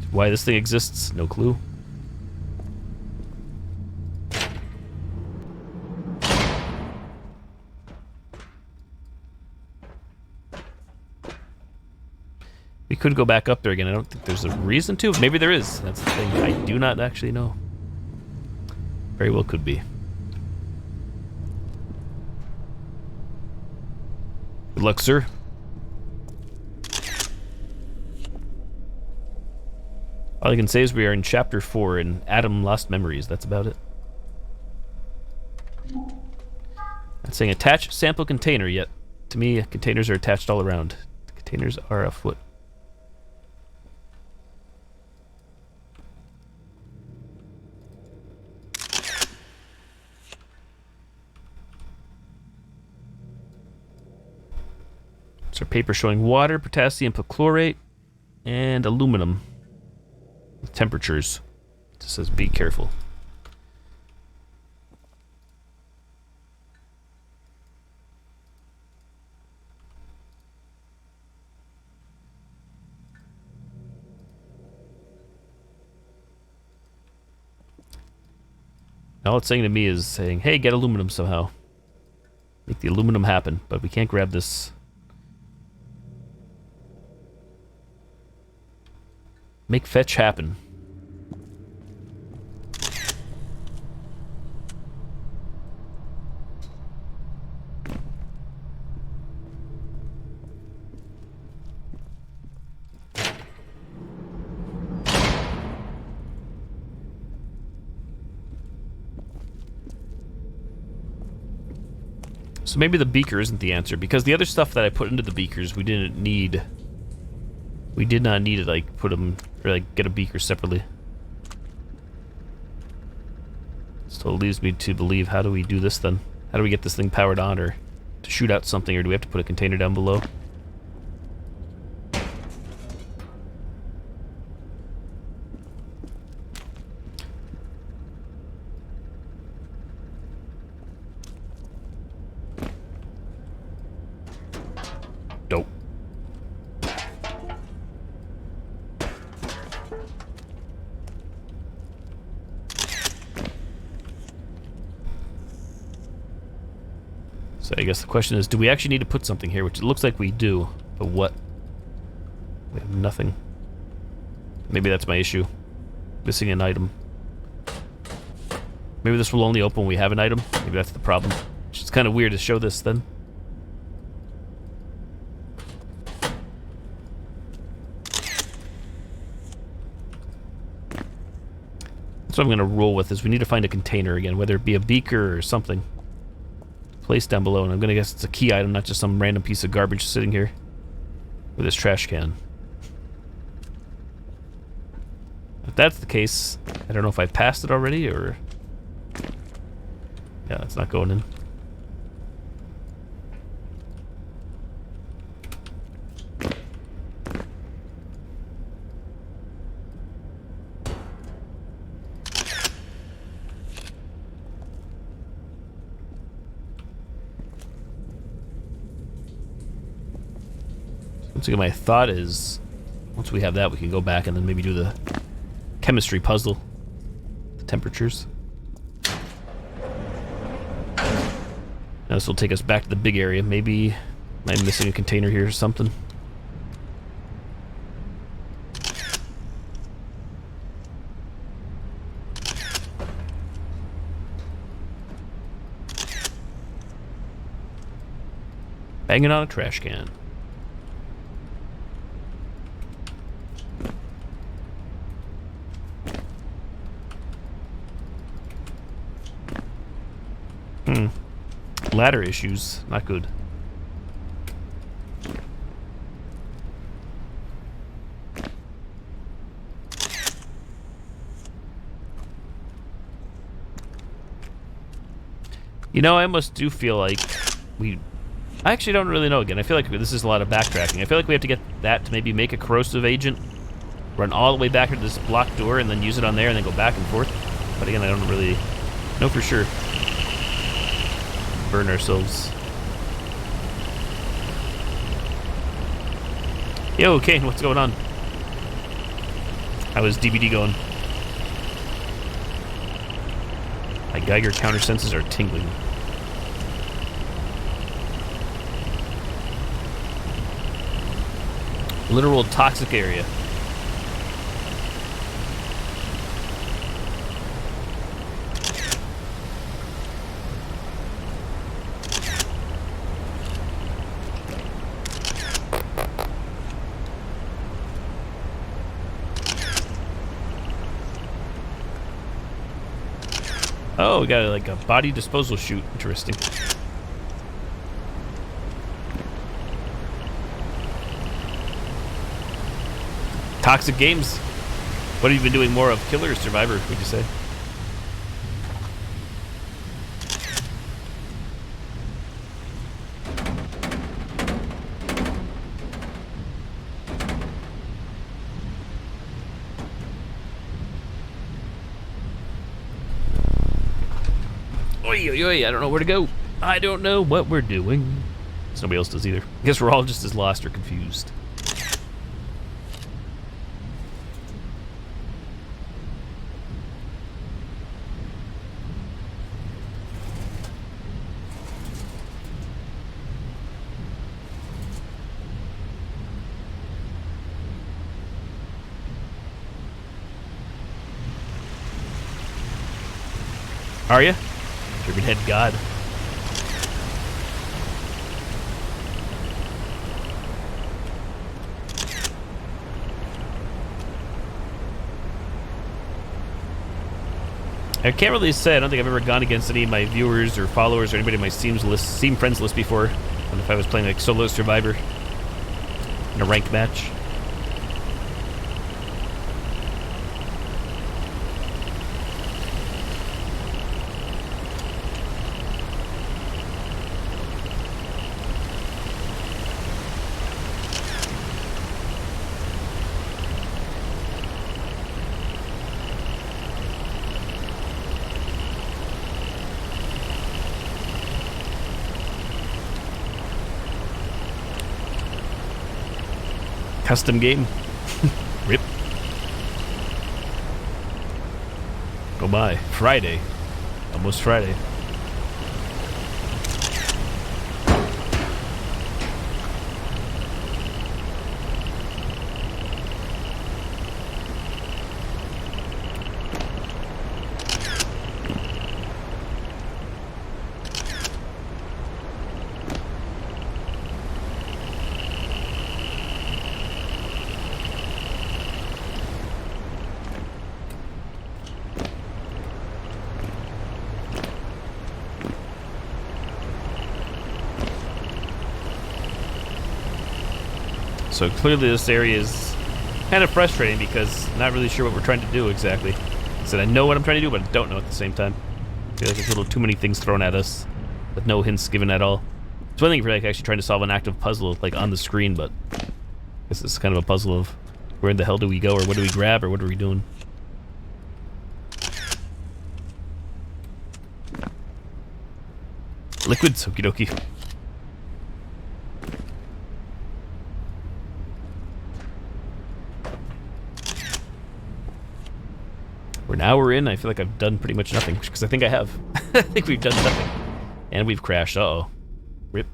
Why this thing exists, no clue. We could go back up there again. I don't think there's a reason to. Maybe there is. That's the thing. I do not actually know. Very well could be. Good luck, sir. All I can say is we are in Chapter 4 in Adam Lost Memories. That's about it. Not saying attach sample container yet. To me, containers are attached all around. The containers are afoot. So paper showing water, potassium perchlorate, and aluminum with temperatures. It says be careful. All it's saying to me is saying, hey, get aluminum somehow. Make the aluminum happen, but we can't grab this. Make fetch happen. So maybe the beaker isn't the answer, because the other stuff that I put into the beakers we didn't need. We did not need to like put them or like get a beaker separately. Still leaves me to believe, how do we do this then? How do we get this thing powered on, or to shoot out something, or do we have to put a container down below? Dope. So I guess the question is, do we actually need to put something here? Which it looks like we do, but what? We have nothing. Maybe that's my issue. Missing an item. Maybe this will only open when we have an item. Maybe that's the problem. Which is kind of weird to show this then. That's what I'm going to roll with, is we need to find a container again, whether it be a beaker or something. Placed down below, and I'm going to guess it's a key item, not just some random piece of garbage sitting here with this trash can. If that's the case, I don't know if I passed it already, or... Yeah, it's not going in. Once again, my thought is, once we have that, we can go back and then maybe do the chemistry puzzle. The temperatures. Now this will take us back to the big area. Maybe I'm missing a container here or something. Banging on a trash can. Ladder issues, not good. You know, I almost do feel like I actually don't really know again. I feel like this is a lot of backtracking. I feel like we have to get that to maybe make a corrosive agent, run all the way back to this blocked door, and then use it on there, and then go back and forth. But again, I don't really know for sure. Burn ourselves. Yo, Kane, what's going on? How is DBD going? My Geiger counter senses are tingling. Literal toxic area. Oh, we got like a body disposal chute. Interesting. Toxic games. What have you been doing more of, Killer or Survivor, would you say? Oi, oi, oi, I don't know where to go. I don't know what we're doing. Nobody else does either. I guess we're all just as lost or confused. Are you? Turban Head God. I can't really say. I don't think I've ever gone against any of my viewers or followers or anybody on my Steam friends list before. And if I was playing like solo survivor in a ranked match. Custom game. Rip. Oh my. Friday. Almost Friday. So clearly this area is kind of frustrating because I'm not really sure what we're trying to do exactly. I said I know what I'm trying to do, but I don't know at the same time. I feel like there's a little too many things thrown at us with no hints given at all. It's one thing if you're like actually trying to solve an active puzzle like on the screen, but this is kind of a puzzle of where in the hell do we go, or what do we grab, or what are we doing? Liquids, okie dokie. An hour in, I feel like I've done pretty much nothing, because I think I have. I think we've done nothing. And we've crashed. Uh-oh. Rip.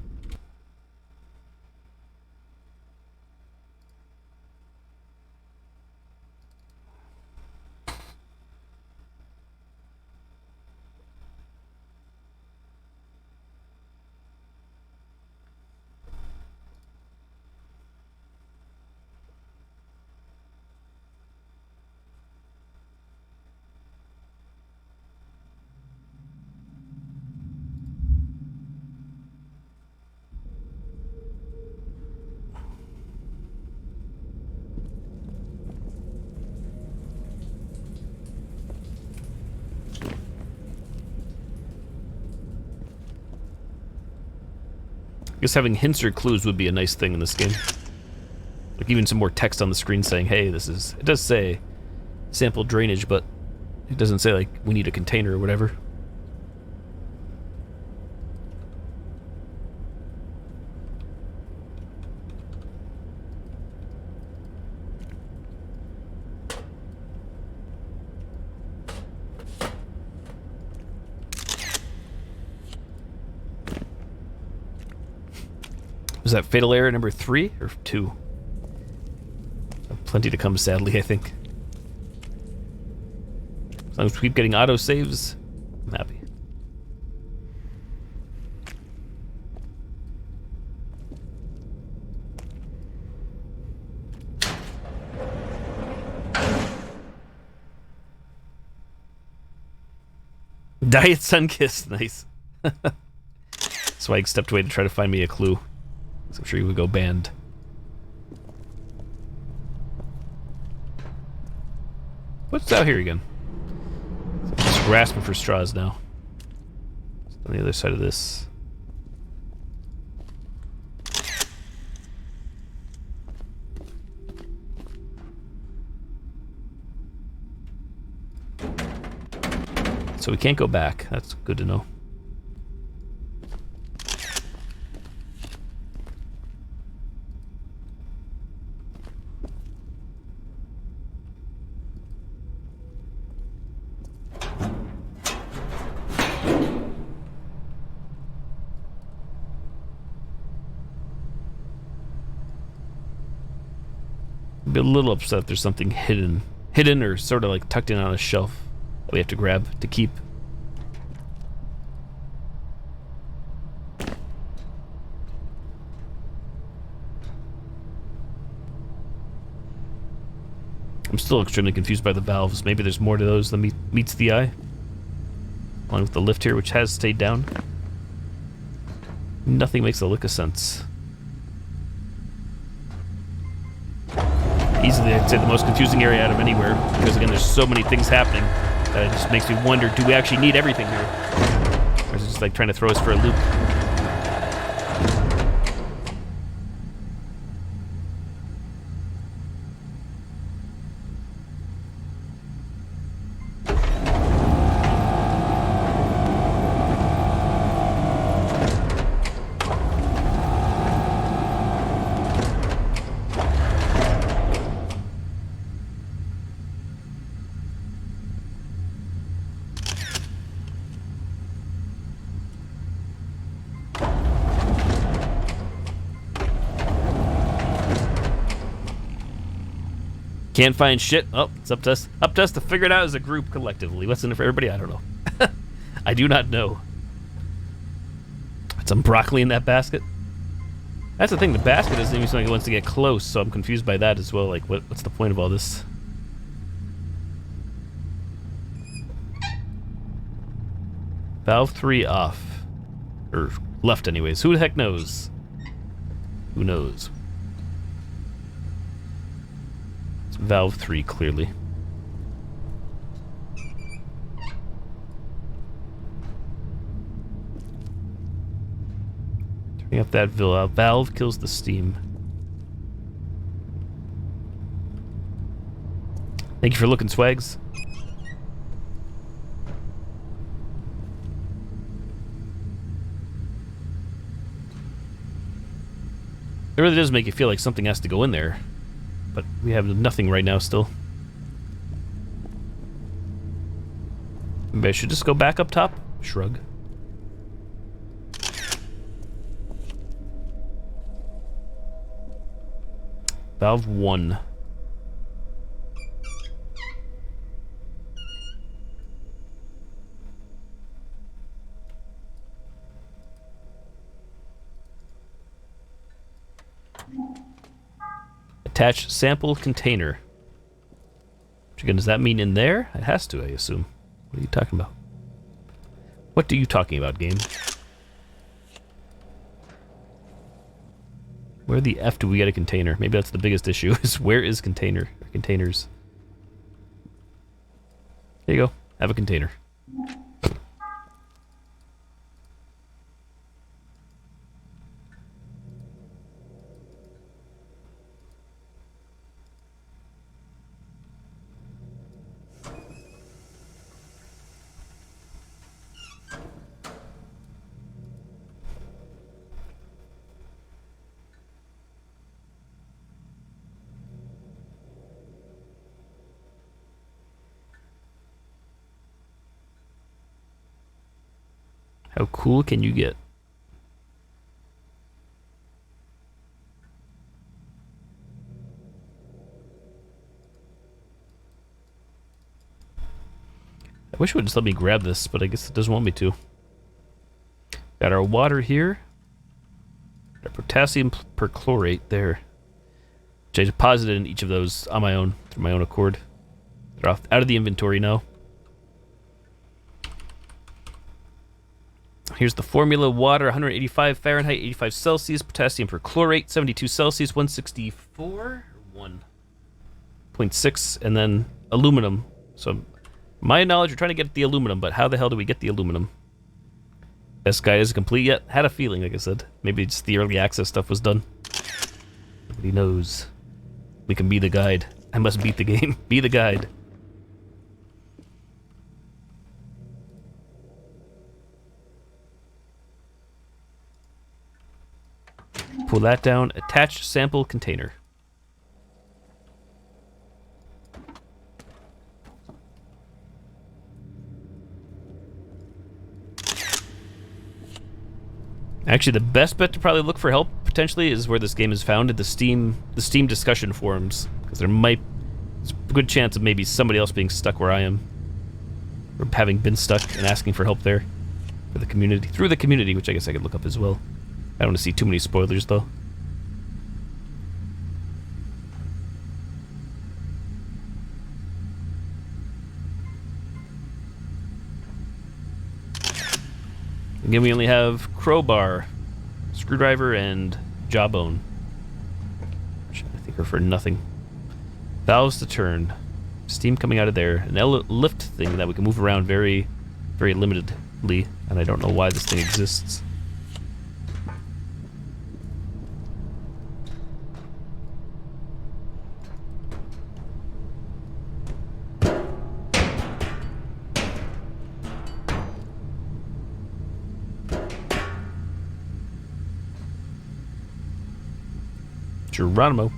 I guess having hints or clues would be a nice thing in this game. Like even some more text on the screen saying, hey, this is... It does say sample drainage, but it doesn't say, like, we need a container or whatever. Was that fatal error number 3 or 2? Plenty to come, sadly, I think. As long as we keep getting auto saves, I'm happy. Diet Sunkiss, nice. Swag stepped away to try to find me a clue. So I'm sure he would go banned. What's out here again? Just grasping for straws now. It's on the other side of this. So we can't go back. That's good to know. Be a little upset if there's something hidden or sort of like tucked in on a shelf that we have to grab to keep. I'm still extremely confused by the valves. Maybe there's more to those than meets the eye. Along with the lift here, which has stayed down. Nothing makes a lick of sense. Easily, I'd say the most confusing area out of anywhere, because again, there's so many things happening that it just makes me wonder, do we actually need everything here? Or is it just like trying to throw us for a loop? Can't find shit. Oh, it's up to us to figure it out as a group collectively. What's in it for everybody? I don't know. I do not know. Some broccoli in that basket. That's the thing. The basket doesn't even seem like it wants to get close, so I'm confused by that as well. Like, what's the point of all this? Valve 3 off, or left, anyways. Who the heck knows? Who knows? Valve 3, clearly. Turning up that valve kills the steam. Thank you for looking, Swags. It really does make you feel like something has to go in there. But we have nothing right now still. Maybe I should just go back up top? Shrug. Valve 1. Attach sample container. Which again, does that mean in there? It has to, I assume. What are you talking about? What are you talking about, game? Where the F do we get a container? Maybe that's the biggest issue, is where is container? Or containers. There you go. Have a container. How cool can you get? I wish it would just let me grab this, but I guess it doesn't want me to. Got our water here. Got our potassium perchlorate there. Which I deposited in each of those on my own, through my own accord. They're out of the inventory now. Here's the formula. Water, 185 Fahrenheit, 85 Celsius. Potassium perchlorate, 72 Celsius, 164? 1.6. And then aluminum. So, my knowledge, we're trying to get the aluminum, but how the hell do we get the aluminum? Best guide isn't complete yet. Had a feeling, like I said. Maybe just the early access stuff was done. Nobody knows. We can be the guide. I must beat the game. Be the guide. Pull that down. Attach sample container. Actually, the best bet to probably look for help potentially is where this game is found, at the Steam discussion forums, because there's a good chance of maybe somebody else being stuck where I am, or having been stuck and asking for help there for the community, through the community, which I guess I could look up as well. I don't want to see too many spoilers though. Again, we only have crowbar, screwdriver, and jawbone. Which I think are for nothing. Valves to turn. Steam coming out of there. An lift thing that we can move around very, very limitedly. And I don't know why this thing exists. Geronimo.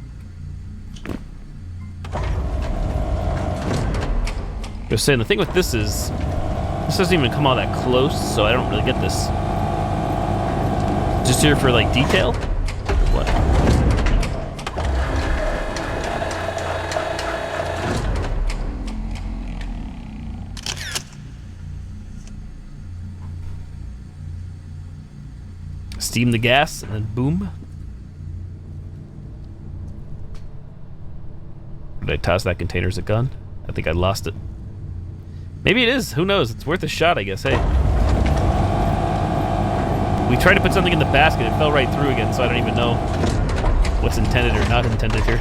Just saying, the thing with this is, this doesn't even come all that close, so I don't really get this. Just here for, like, detail? What? Steam the gas, and then boom. Did I toss that container as a gun? I think I lost it. Maybe it is. Who knows? It's worth a shot, I guess. Hey. We tried to put something in the basket. It fell right through again, so I don't even know what's intended or not intended here.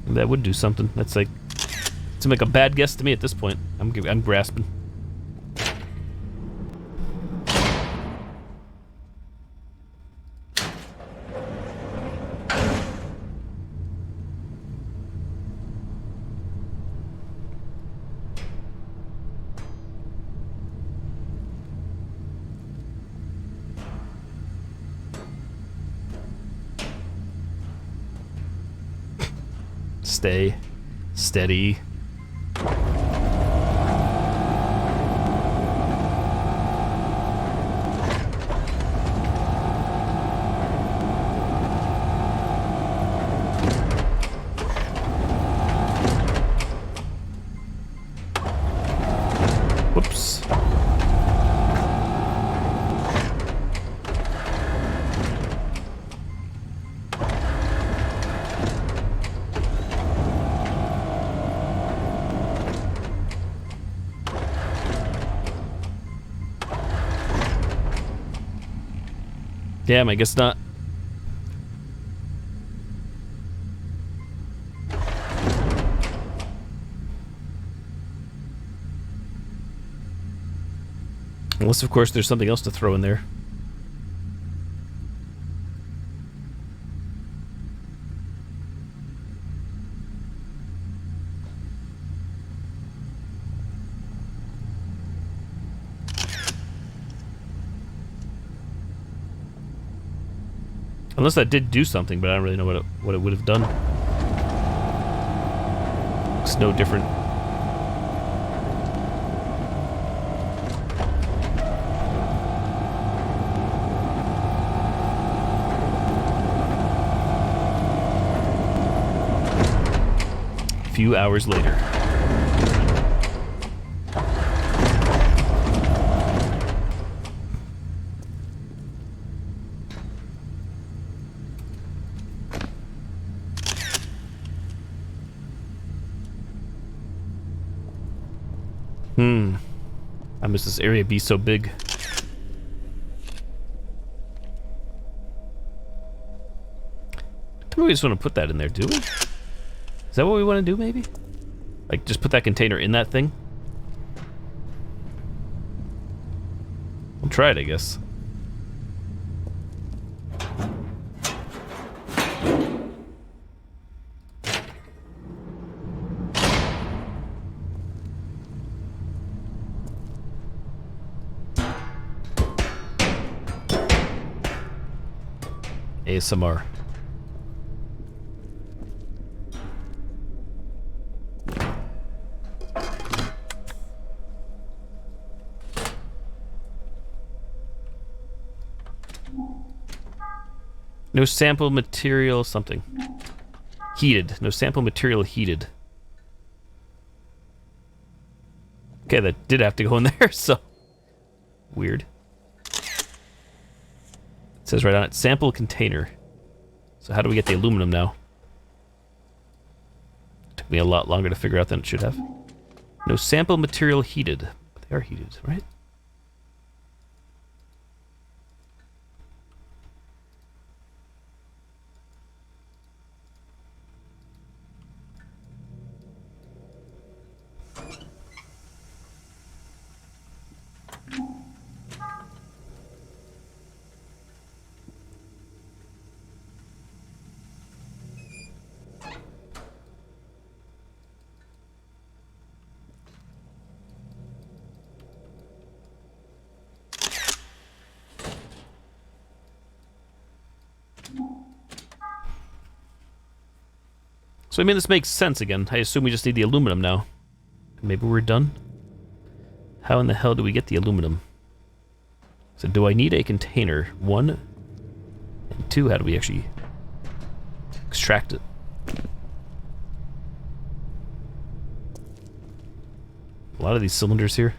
That would do something. That's like... to make a bad guess to me at this point. I'm grasping. Stay steady. Whoops. Damn, I guess not. Unless, of course, there's something else to throw in there. Unless that did do something, but I don't really know what it would have done. Looks no different. A few hours later. I miss this area be so big. We just want to put that in there, do we? Is that what we want to do, maybe? Like, just put that container in that thing? We'll try it, I guess. ASMR. No sample material something. Heated. No sample material heated. Okay, that did have to go in there, so... weird. It says right on it, sample container. So how do we get the aluminum now? Took me a lot longer to figure out than it should have. No sample material heated. They are heated, right? So I mean, this makes sense again. I assume we just need the aluminum now. Maybe we're done? How in the hell do we get the aluminum? So do I need a container? 1 and 2, how do we actually extract it? A lot of these cylinders here.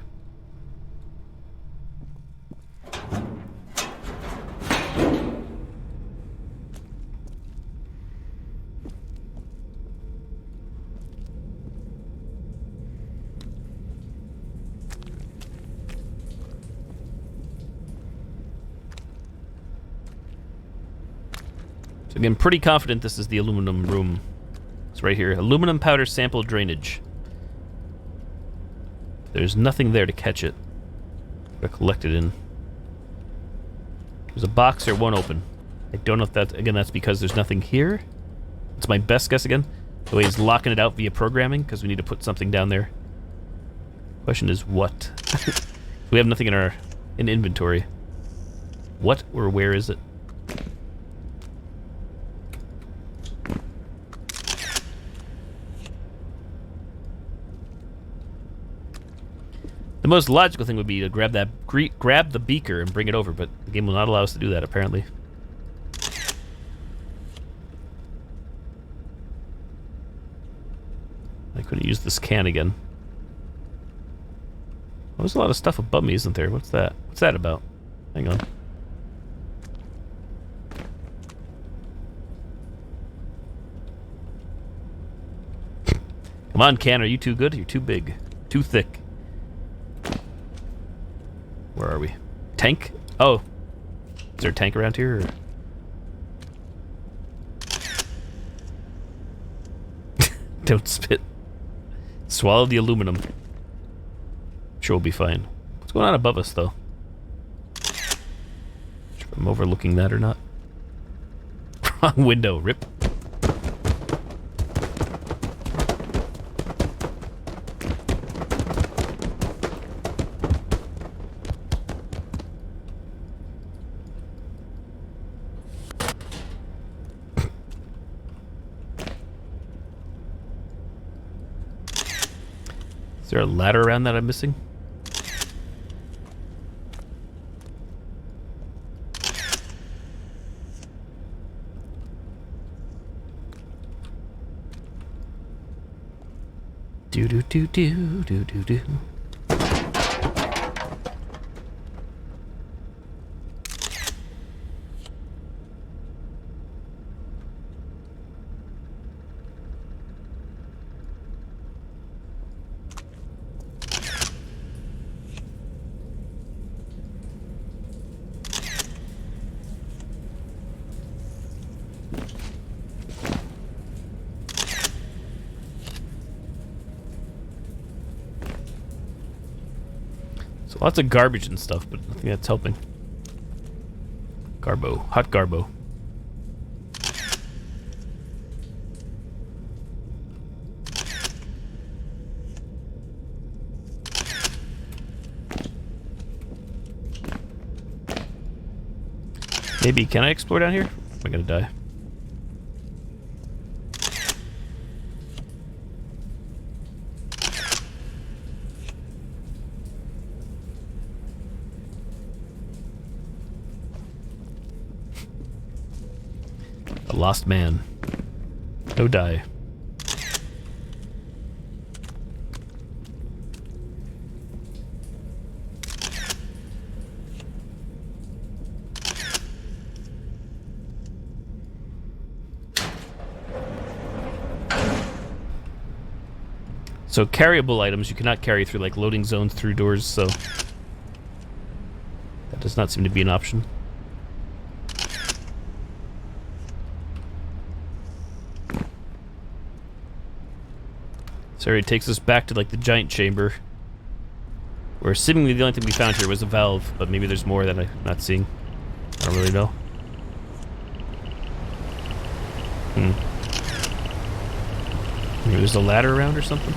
So again, pretty confident this is the aluminum room. It's right here. Aluminum powder sample drainage. There's nothing there to catch it. Or collect it in. There's a box there, one open. I don't know if that's, again, that's because there's nothing here. It's my best guess again. The way he's locking it out via programming, because we need to put something down there. Question is what? We have nothing in our inventory. What or where is it? The most logical thing would be to grab the beaker and bring it over, but the game will not allow us to do that, apparently. I couldn't use this can again. Oh, there's a lot of stuff above me, isn't there? What's that? What's that about? Hang on. Come on, can. Are you too good? You're too big. Too thick. Where are we? Tank? Oh. Is there a tank around here? Or? Don't spit. Swallow the aluminum. Sure, we'll be fine. What's going on above us, though? Sure if I'm overlooking that or not. Wrong window. Rip. Is there a ladder around that I'm missing? Do do do do do do do. So lots of garbage and stuff, but I think that's helping. Garbo. Hot Garbo. Maybe, can I explore down here? Am I gonna die? A lost man. No die. So carryable items you cannot carry through like loading zones through doors, so that does not seem to be an option. So it takes us back to like the giant chamber, where seemingly the only thing we found here was a valve, but maybe there's more that I'm not seeing. I don't really know. Maybe there's a ladder around or something?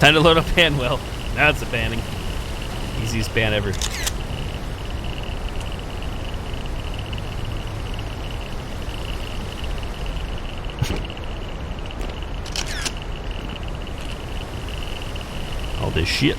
Time to load up Banwell. Now it's a banning. Easiest ban ever. All this shit.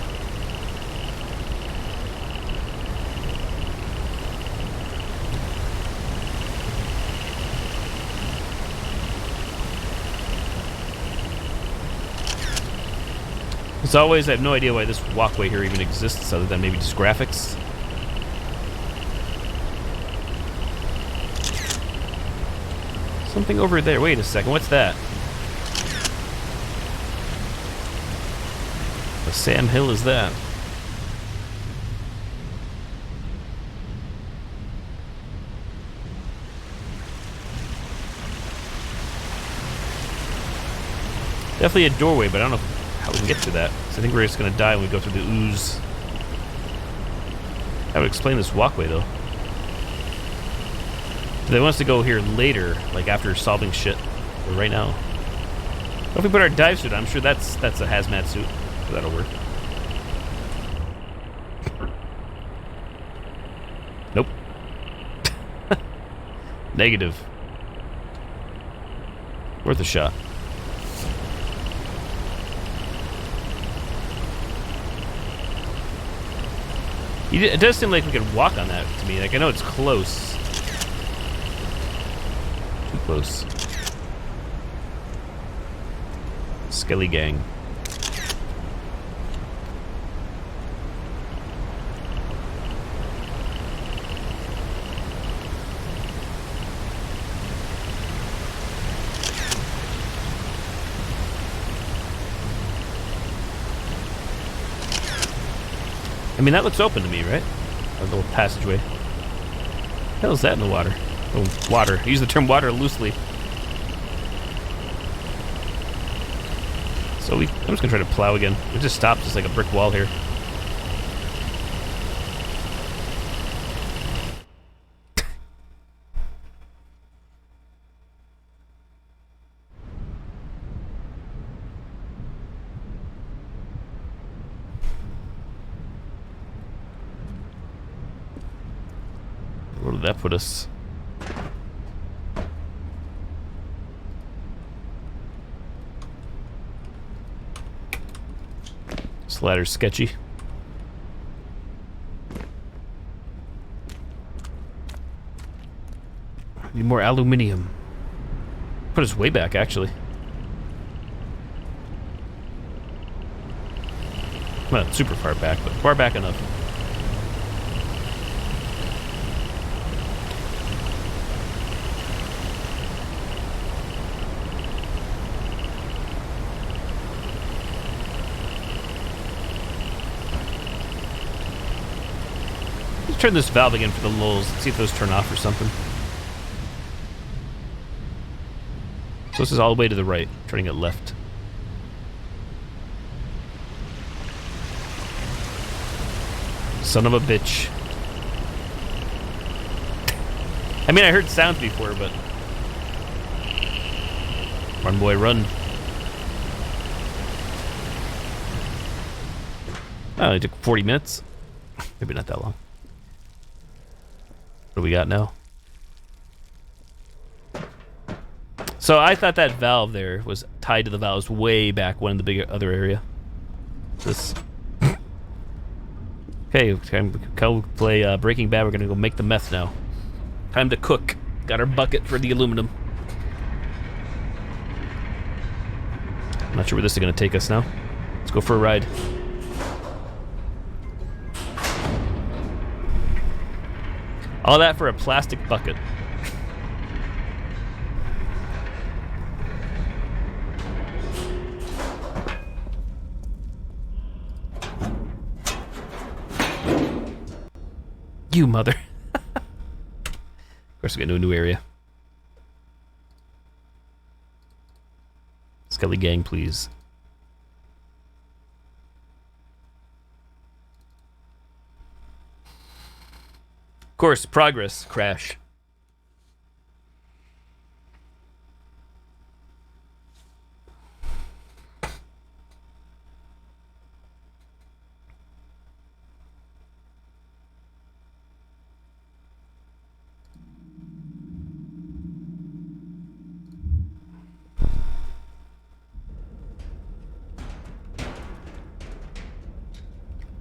As always, I have no idea why this walkway here even exists, other than maybe just graphics. Something over there. Wait a second, what's that? The Sam Hill is that? Definitely a doorway, but I don't know how we can get to that. So I think we're just gonna die when we go through the ooze. That would explain this walkway, though. Do they want us to go here later, like after solving shit, or right now? What if we put our dive suit on? I'm sure that's a hazmat suit. So that'll work. Nope. Negative. Worth a shot. It does seem like we could walk on that to me. Like, I know it's close. Too close. Skelly gang. I mean, that looks open to me, right? A little passageway. What the hell is that in the water? Oh, water. I use the term water loosely. So I'm just gonna try to plow again. It just stops just like a brick wall here. Where did that put us? This ladder's sketchy. Need more aluminium. Put us way back, actually. Well, not super far back, but far back enough. Turn this valve again for the lulz. See if those turn off or something. So this is all the way to the right, turning it left. Son of a bitch. I mean, I heard sounds before, but... Run, boy, run. Oh, it took 40 minutes. Maybe not that long. What do we got now? So I thought that valve there was tied to the valves way back one in the big other area. This. Okay, time to go play Breaking Bad. We're gonna go make the meth now. Time to cook. Got our bucket for the aluminum. I'm not sure where this is gonna take us now. Let's go for a ride. All that for a plastic bucket. You mother. Of course, we get to a new area. Skelly gang, please. Of course, progress, crash.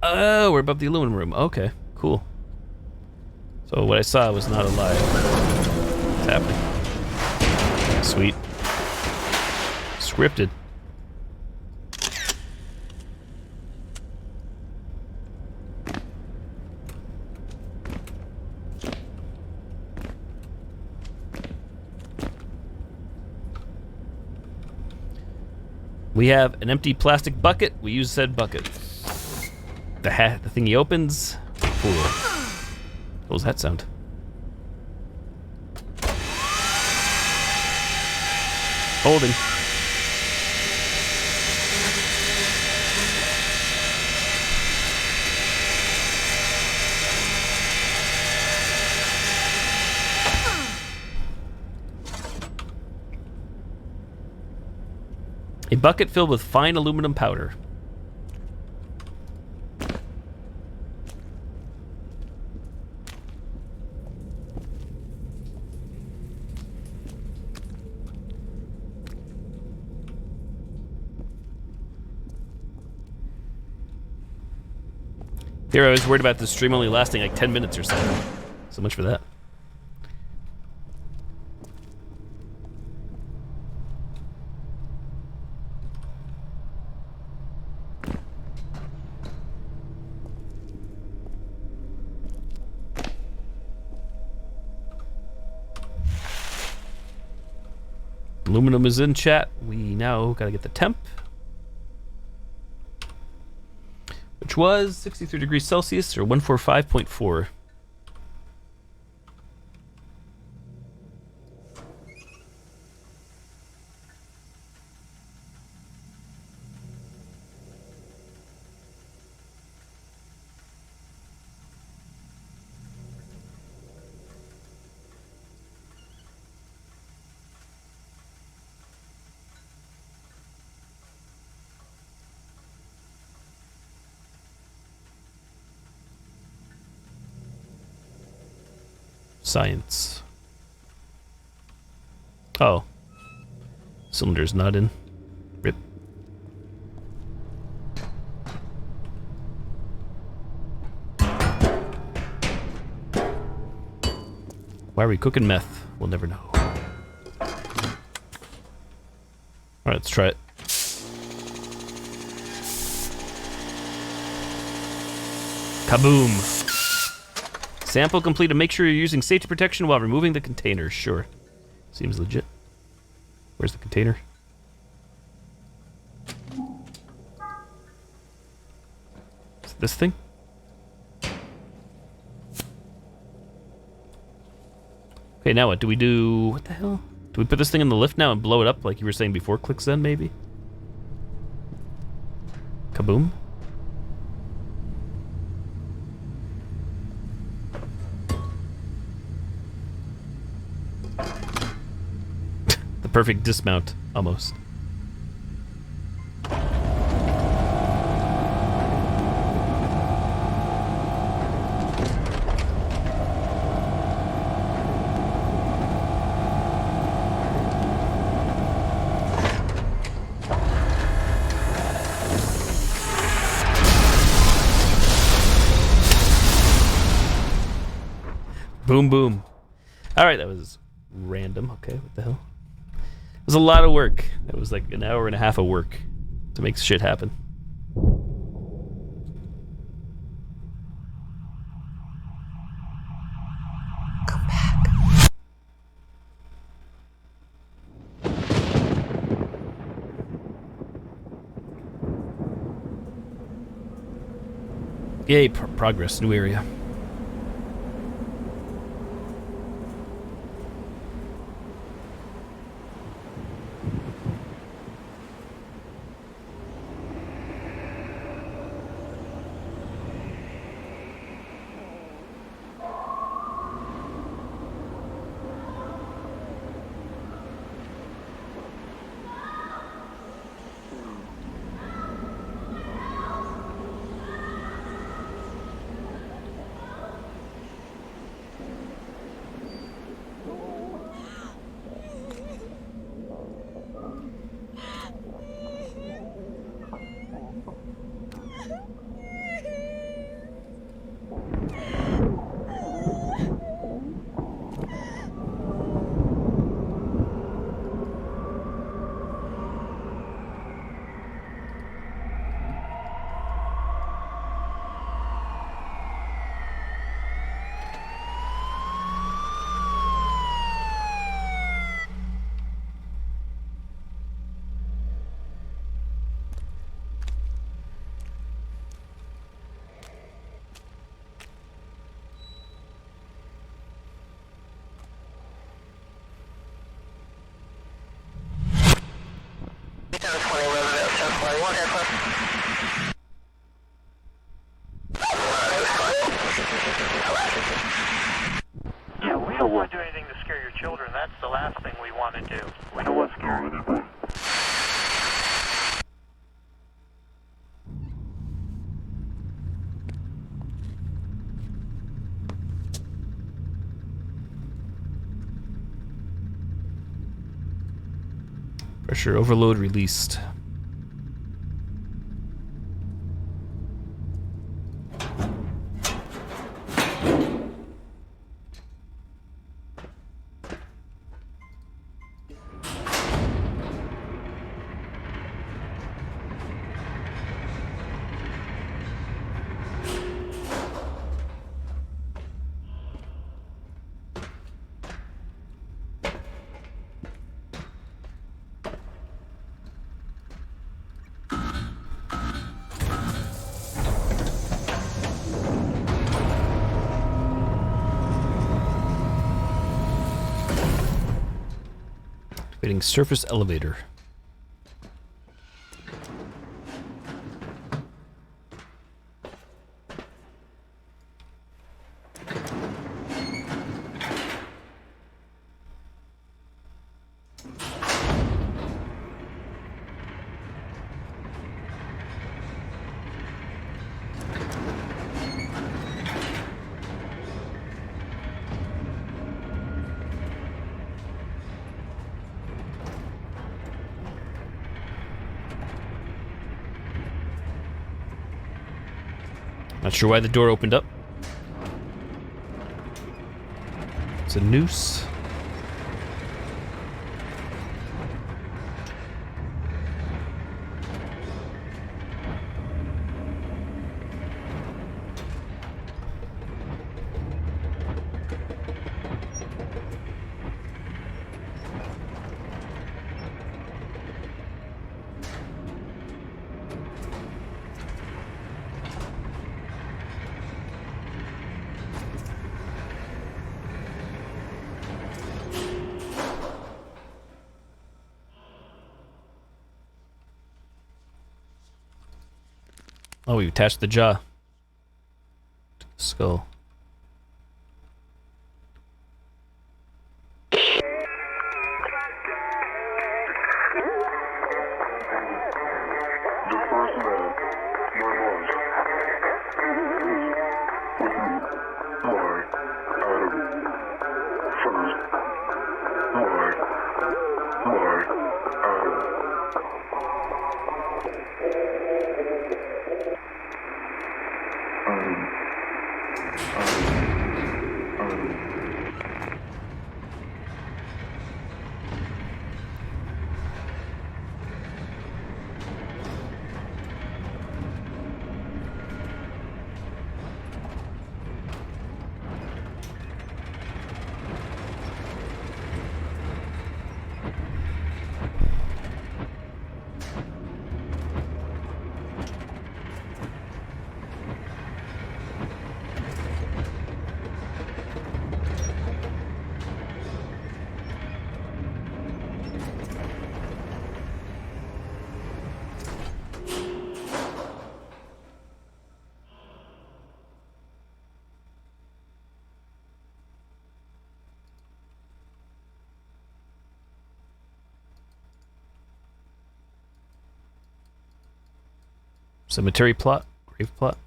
Oh, we're above the aluminum room. Okay, cool. So what I saw was not a lie. What's happening? Sweet. Scripted. We have an empty plastic bucket. We use said bucket. The thing he opens. Cool. What was that sound? Holding. A bucket filled with fine aluminum powder. Here, I was worried about this stream only lasting like 10 minutes or so. So much for that. Aluminum is in chat. We now gotta get the temp, which was 63 degrees Celsius or 145.4. Science. Oh. Cylinder's not in. Rip. Why are we cooking meth? We'll never know. Alright, let's try it. Kaboom! Sample complete, and make sure you're using safety protection while removing the container. Sure. Seems legit. Where's the container? Is it this thing? Okay, now what? Do we do... What the hell? Do we put this thing in the lift now and blow it up like you were saying before? Clicks then, maybe? Kaboom? Perfect dismount, almost. Boom, boom. All right, that was random. Okay, what the hell? It was a lot of work. It was like an hour and a half of work to make shit happen. Go back. Yay, progress, new area. 1020 resident, 1021, aircraft. Yeah, we don't want to do anything to scare your children. That's the last thing we want to do. We don't want to scare anybody. Pressure overload released. Activating surface elevator. Not sure why the door opened up. It's a noose. Oh, we attached the jaw to the skull. Cemetery plot, grave plot.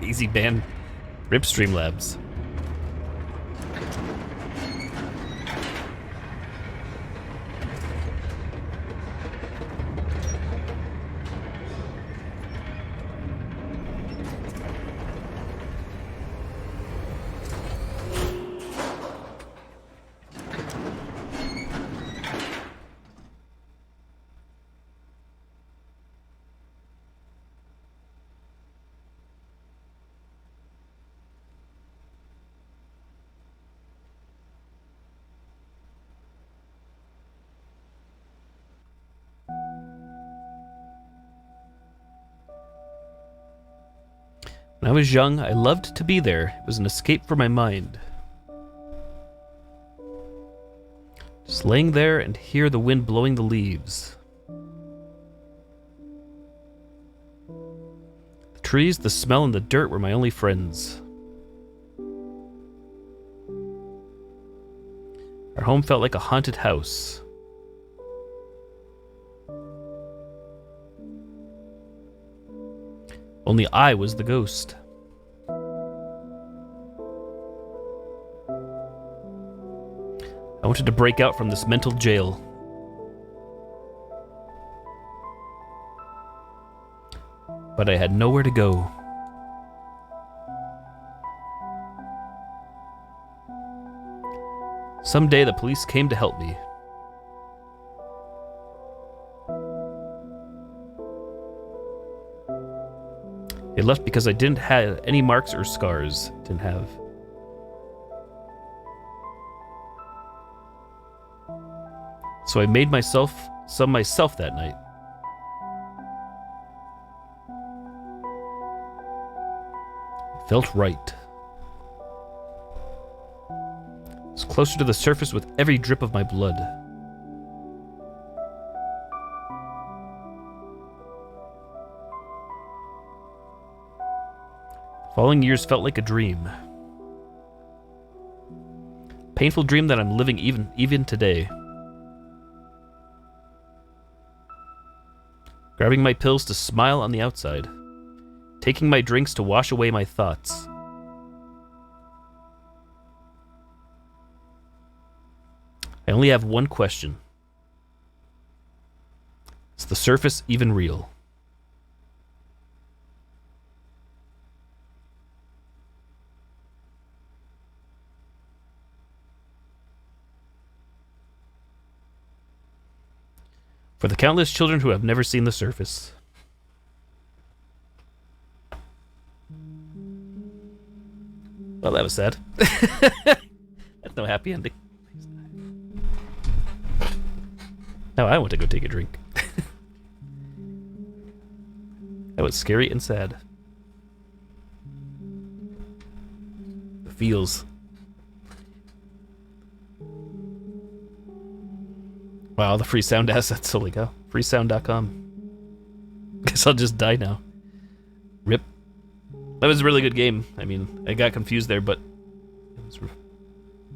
Easy ban. Ripstream Labs. When I was young, I loved to be there. It was an escape for my mind. Just laying there and hear the wind blowing the leaves. The trees, the smell, and the dirt were my only friends. Our home felt like a haunted house. Only I was the ghost. I wanted to break out from this mental jail. But I had nowhere to go. Someday the police came to help me. They left because I didn't have any marks or scars. Didn't have. So I made some myself that night. It felt right. It was closer to the surface with every drip of my blood. Following years felt like a dream. Painful dream that I'm living even today. Grabbing my pills to smile on the outside. Taking my drinks to wash away my thoughts. I only have one question. Is the surface even real? For the countless children who have never seen the surface. Well, that was sad. That's no happy ending. Now I want to go take a drink. That was scary and sad. The feels. Wow, the free sound assets. Holy cow. Freesound.com. Guess I'll just die now. Rip. That was a really good game. I mean, I got confused there, but it was,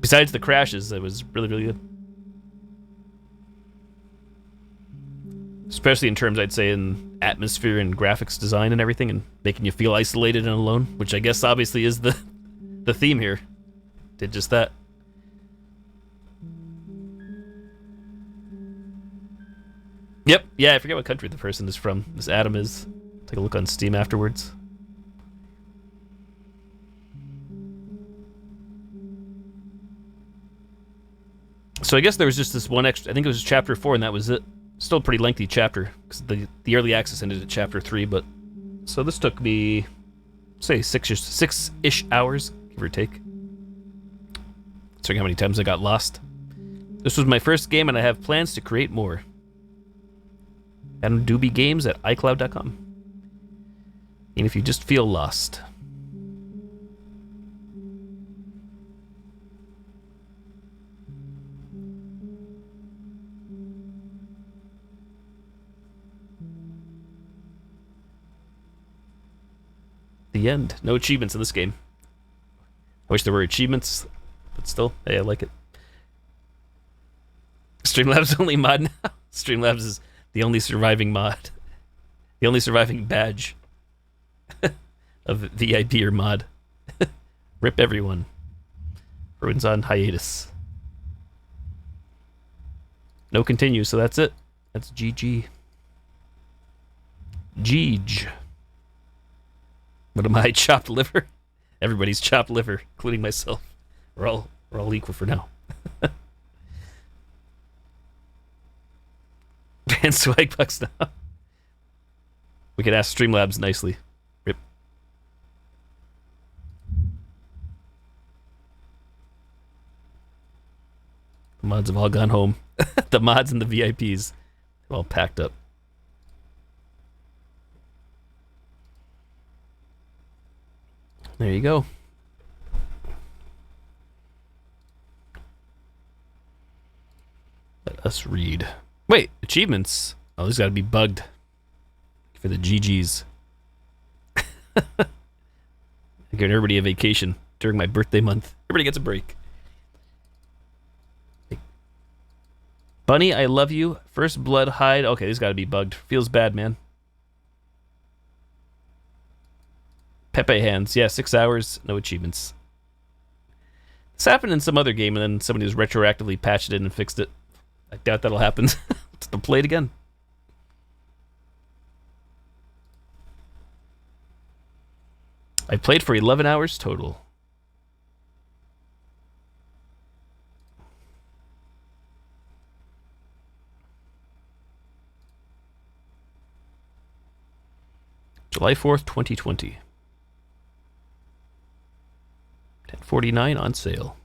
besides the crashes, it was really, really good. Especially in terms, I'd say, in atmosphere and graphics design and everything, and making you feel isolated and alone, which I guess obviously is the theme here. Did just that. Yep, yeah, I forget what country the person is from. This Adam is. Take a look on Steam afterwards. So I guess there was just this one extra, I think it was chapter 4, and that was it. Still a pretty lengthy chapter, because the early access ended at chapter 3, but... So this took me, say, six-ish hours, give or take. Considering how many times I got lost. This was my first game, and I have plans to create more. And doobiegames at iCloud.com. And if you just feel lost. The end. No achievements in this game. I wish there were achievements, but still, hey, I like it. Streamlabs only mod now. Streamlabs is the only surviving mod. The only surviving badge of VIP or mod. Rip everyone. Everyone's on hiatus. No continue, so that's it. That's GG. Jeej. What am I? Chopped liver? Everybody's chopped liver, including myself. We're all equal for now. And swag bucks now. We could ask Streamlabs nicely. Rip. The mods have all gone home. The mods and the VIPs have all packed up. There you go. Let us read. Wait, achievements. Oh, these gotta be bugged. For the GGs. I give everybody a vacation during my birthday month. Everybody gets a break. Bunny, I love you. First blood hide. Okay, these gotta be bugged. Feels bad, man. Pepe hands. Yeah, 6 hours. No achievements. This happened in some other game, and then somebody just retroactively patched it in and fixed it. I doubt that'll happen. Let's play it again. I played for 11 hours total. July 4th, 2020. 10:49 on sale.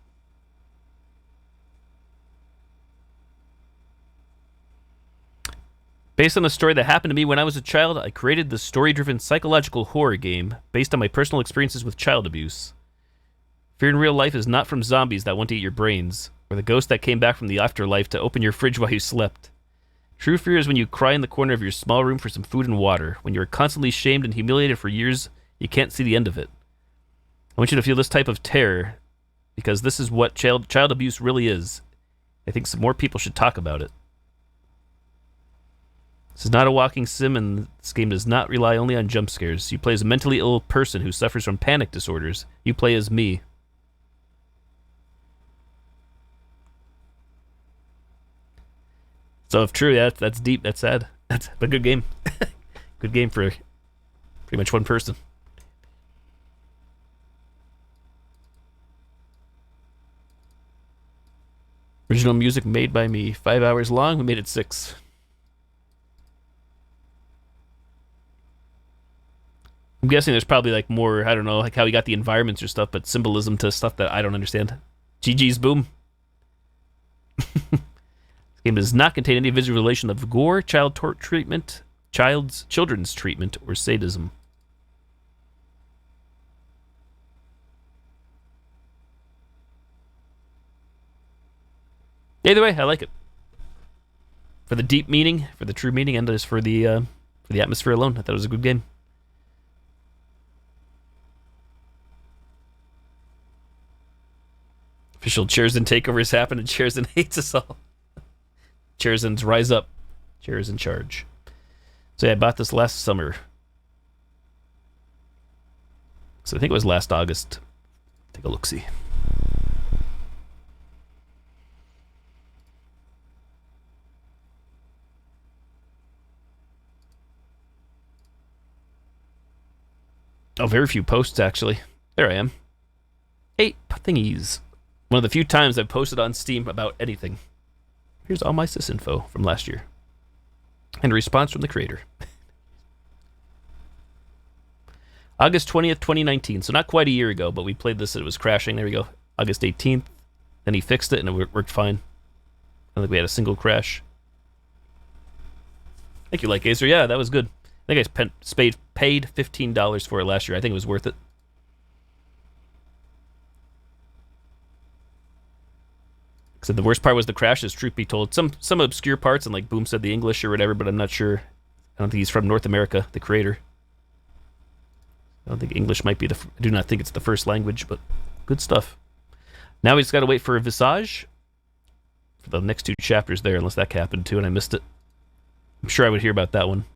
Based on a story that happened to me when I was a child, I created the story-driven psychological horror game based on my personal experiences with child abuse. Fear in real life is not from zombies that want to eat your brains, or the ghost that came back from the afterlife to open your fridge while you slept. True fear is when you cry in the corner of your small room for some food and water, when you are constantly shamed and humiliated for years, you can't see the end of it. I want you to feel this type of terror, because this is what child abuse really is. I think some more people should talk about it. This is not a walking sim, and this game does not rely only on jump scares. You play as a mentally ill person who suffers from panic disorders. You play as me. So if true, that's deep, that's sad. That's a good game. Good game for pretty much one person. Original music made by me. 5 hours long, we made it 6. I'm guessing there's probably like more, I don't know, like how he got the environments or stuff, but symbolism to stuff that I don't understand. GG's, boom. This game does not contain any visualization of gore, child treatment, children's treatment, or sadism. Either way, I like it. For the deep meaning, for the true meaning, and just for the atmosphere alone, I thought it was a good game. Official Cherzin takeovers happen, and Cherzin hates us all. Cherzins rise up. Cheers in charge. So yeah, I bought this last summer. So I think it was last August. Take a look-see. Oh, very few posts, actually. There I am. 8 thingies. One of the few times I've posted on Steam about anything. Here's all my sysinfo from last year. And a response from the creator. August 20th, 2019. So not quite a year ago, but we played this and it was crashing. There we go. August 18th. Then he fixed it and it worked fine. I don't think we had a single crash. Thank you, Like Acer. Yeah, that was good. I think I paid $15 for it last year. I think it was worth it. So the worst part was the crashes, truth be told. Some obscure parts, and like Boom said the English or whatever, but I'm not sure. I don't think he's from North America, the creator. I don't think English might be I do not think it's the first language, but good stuff. Now we just got to wait for a Visage for the next 2 chapters there, unless that happened too and I missed it. I'm sure I would hear about that one.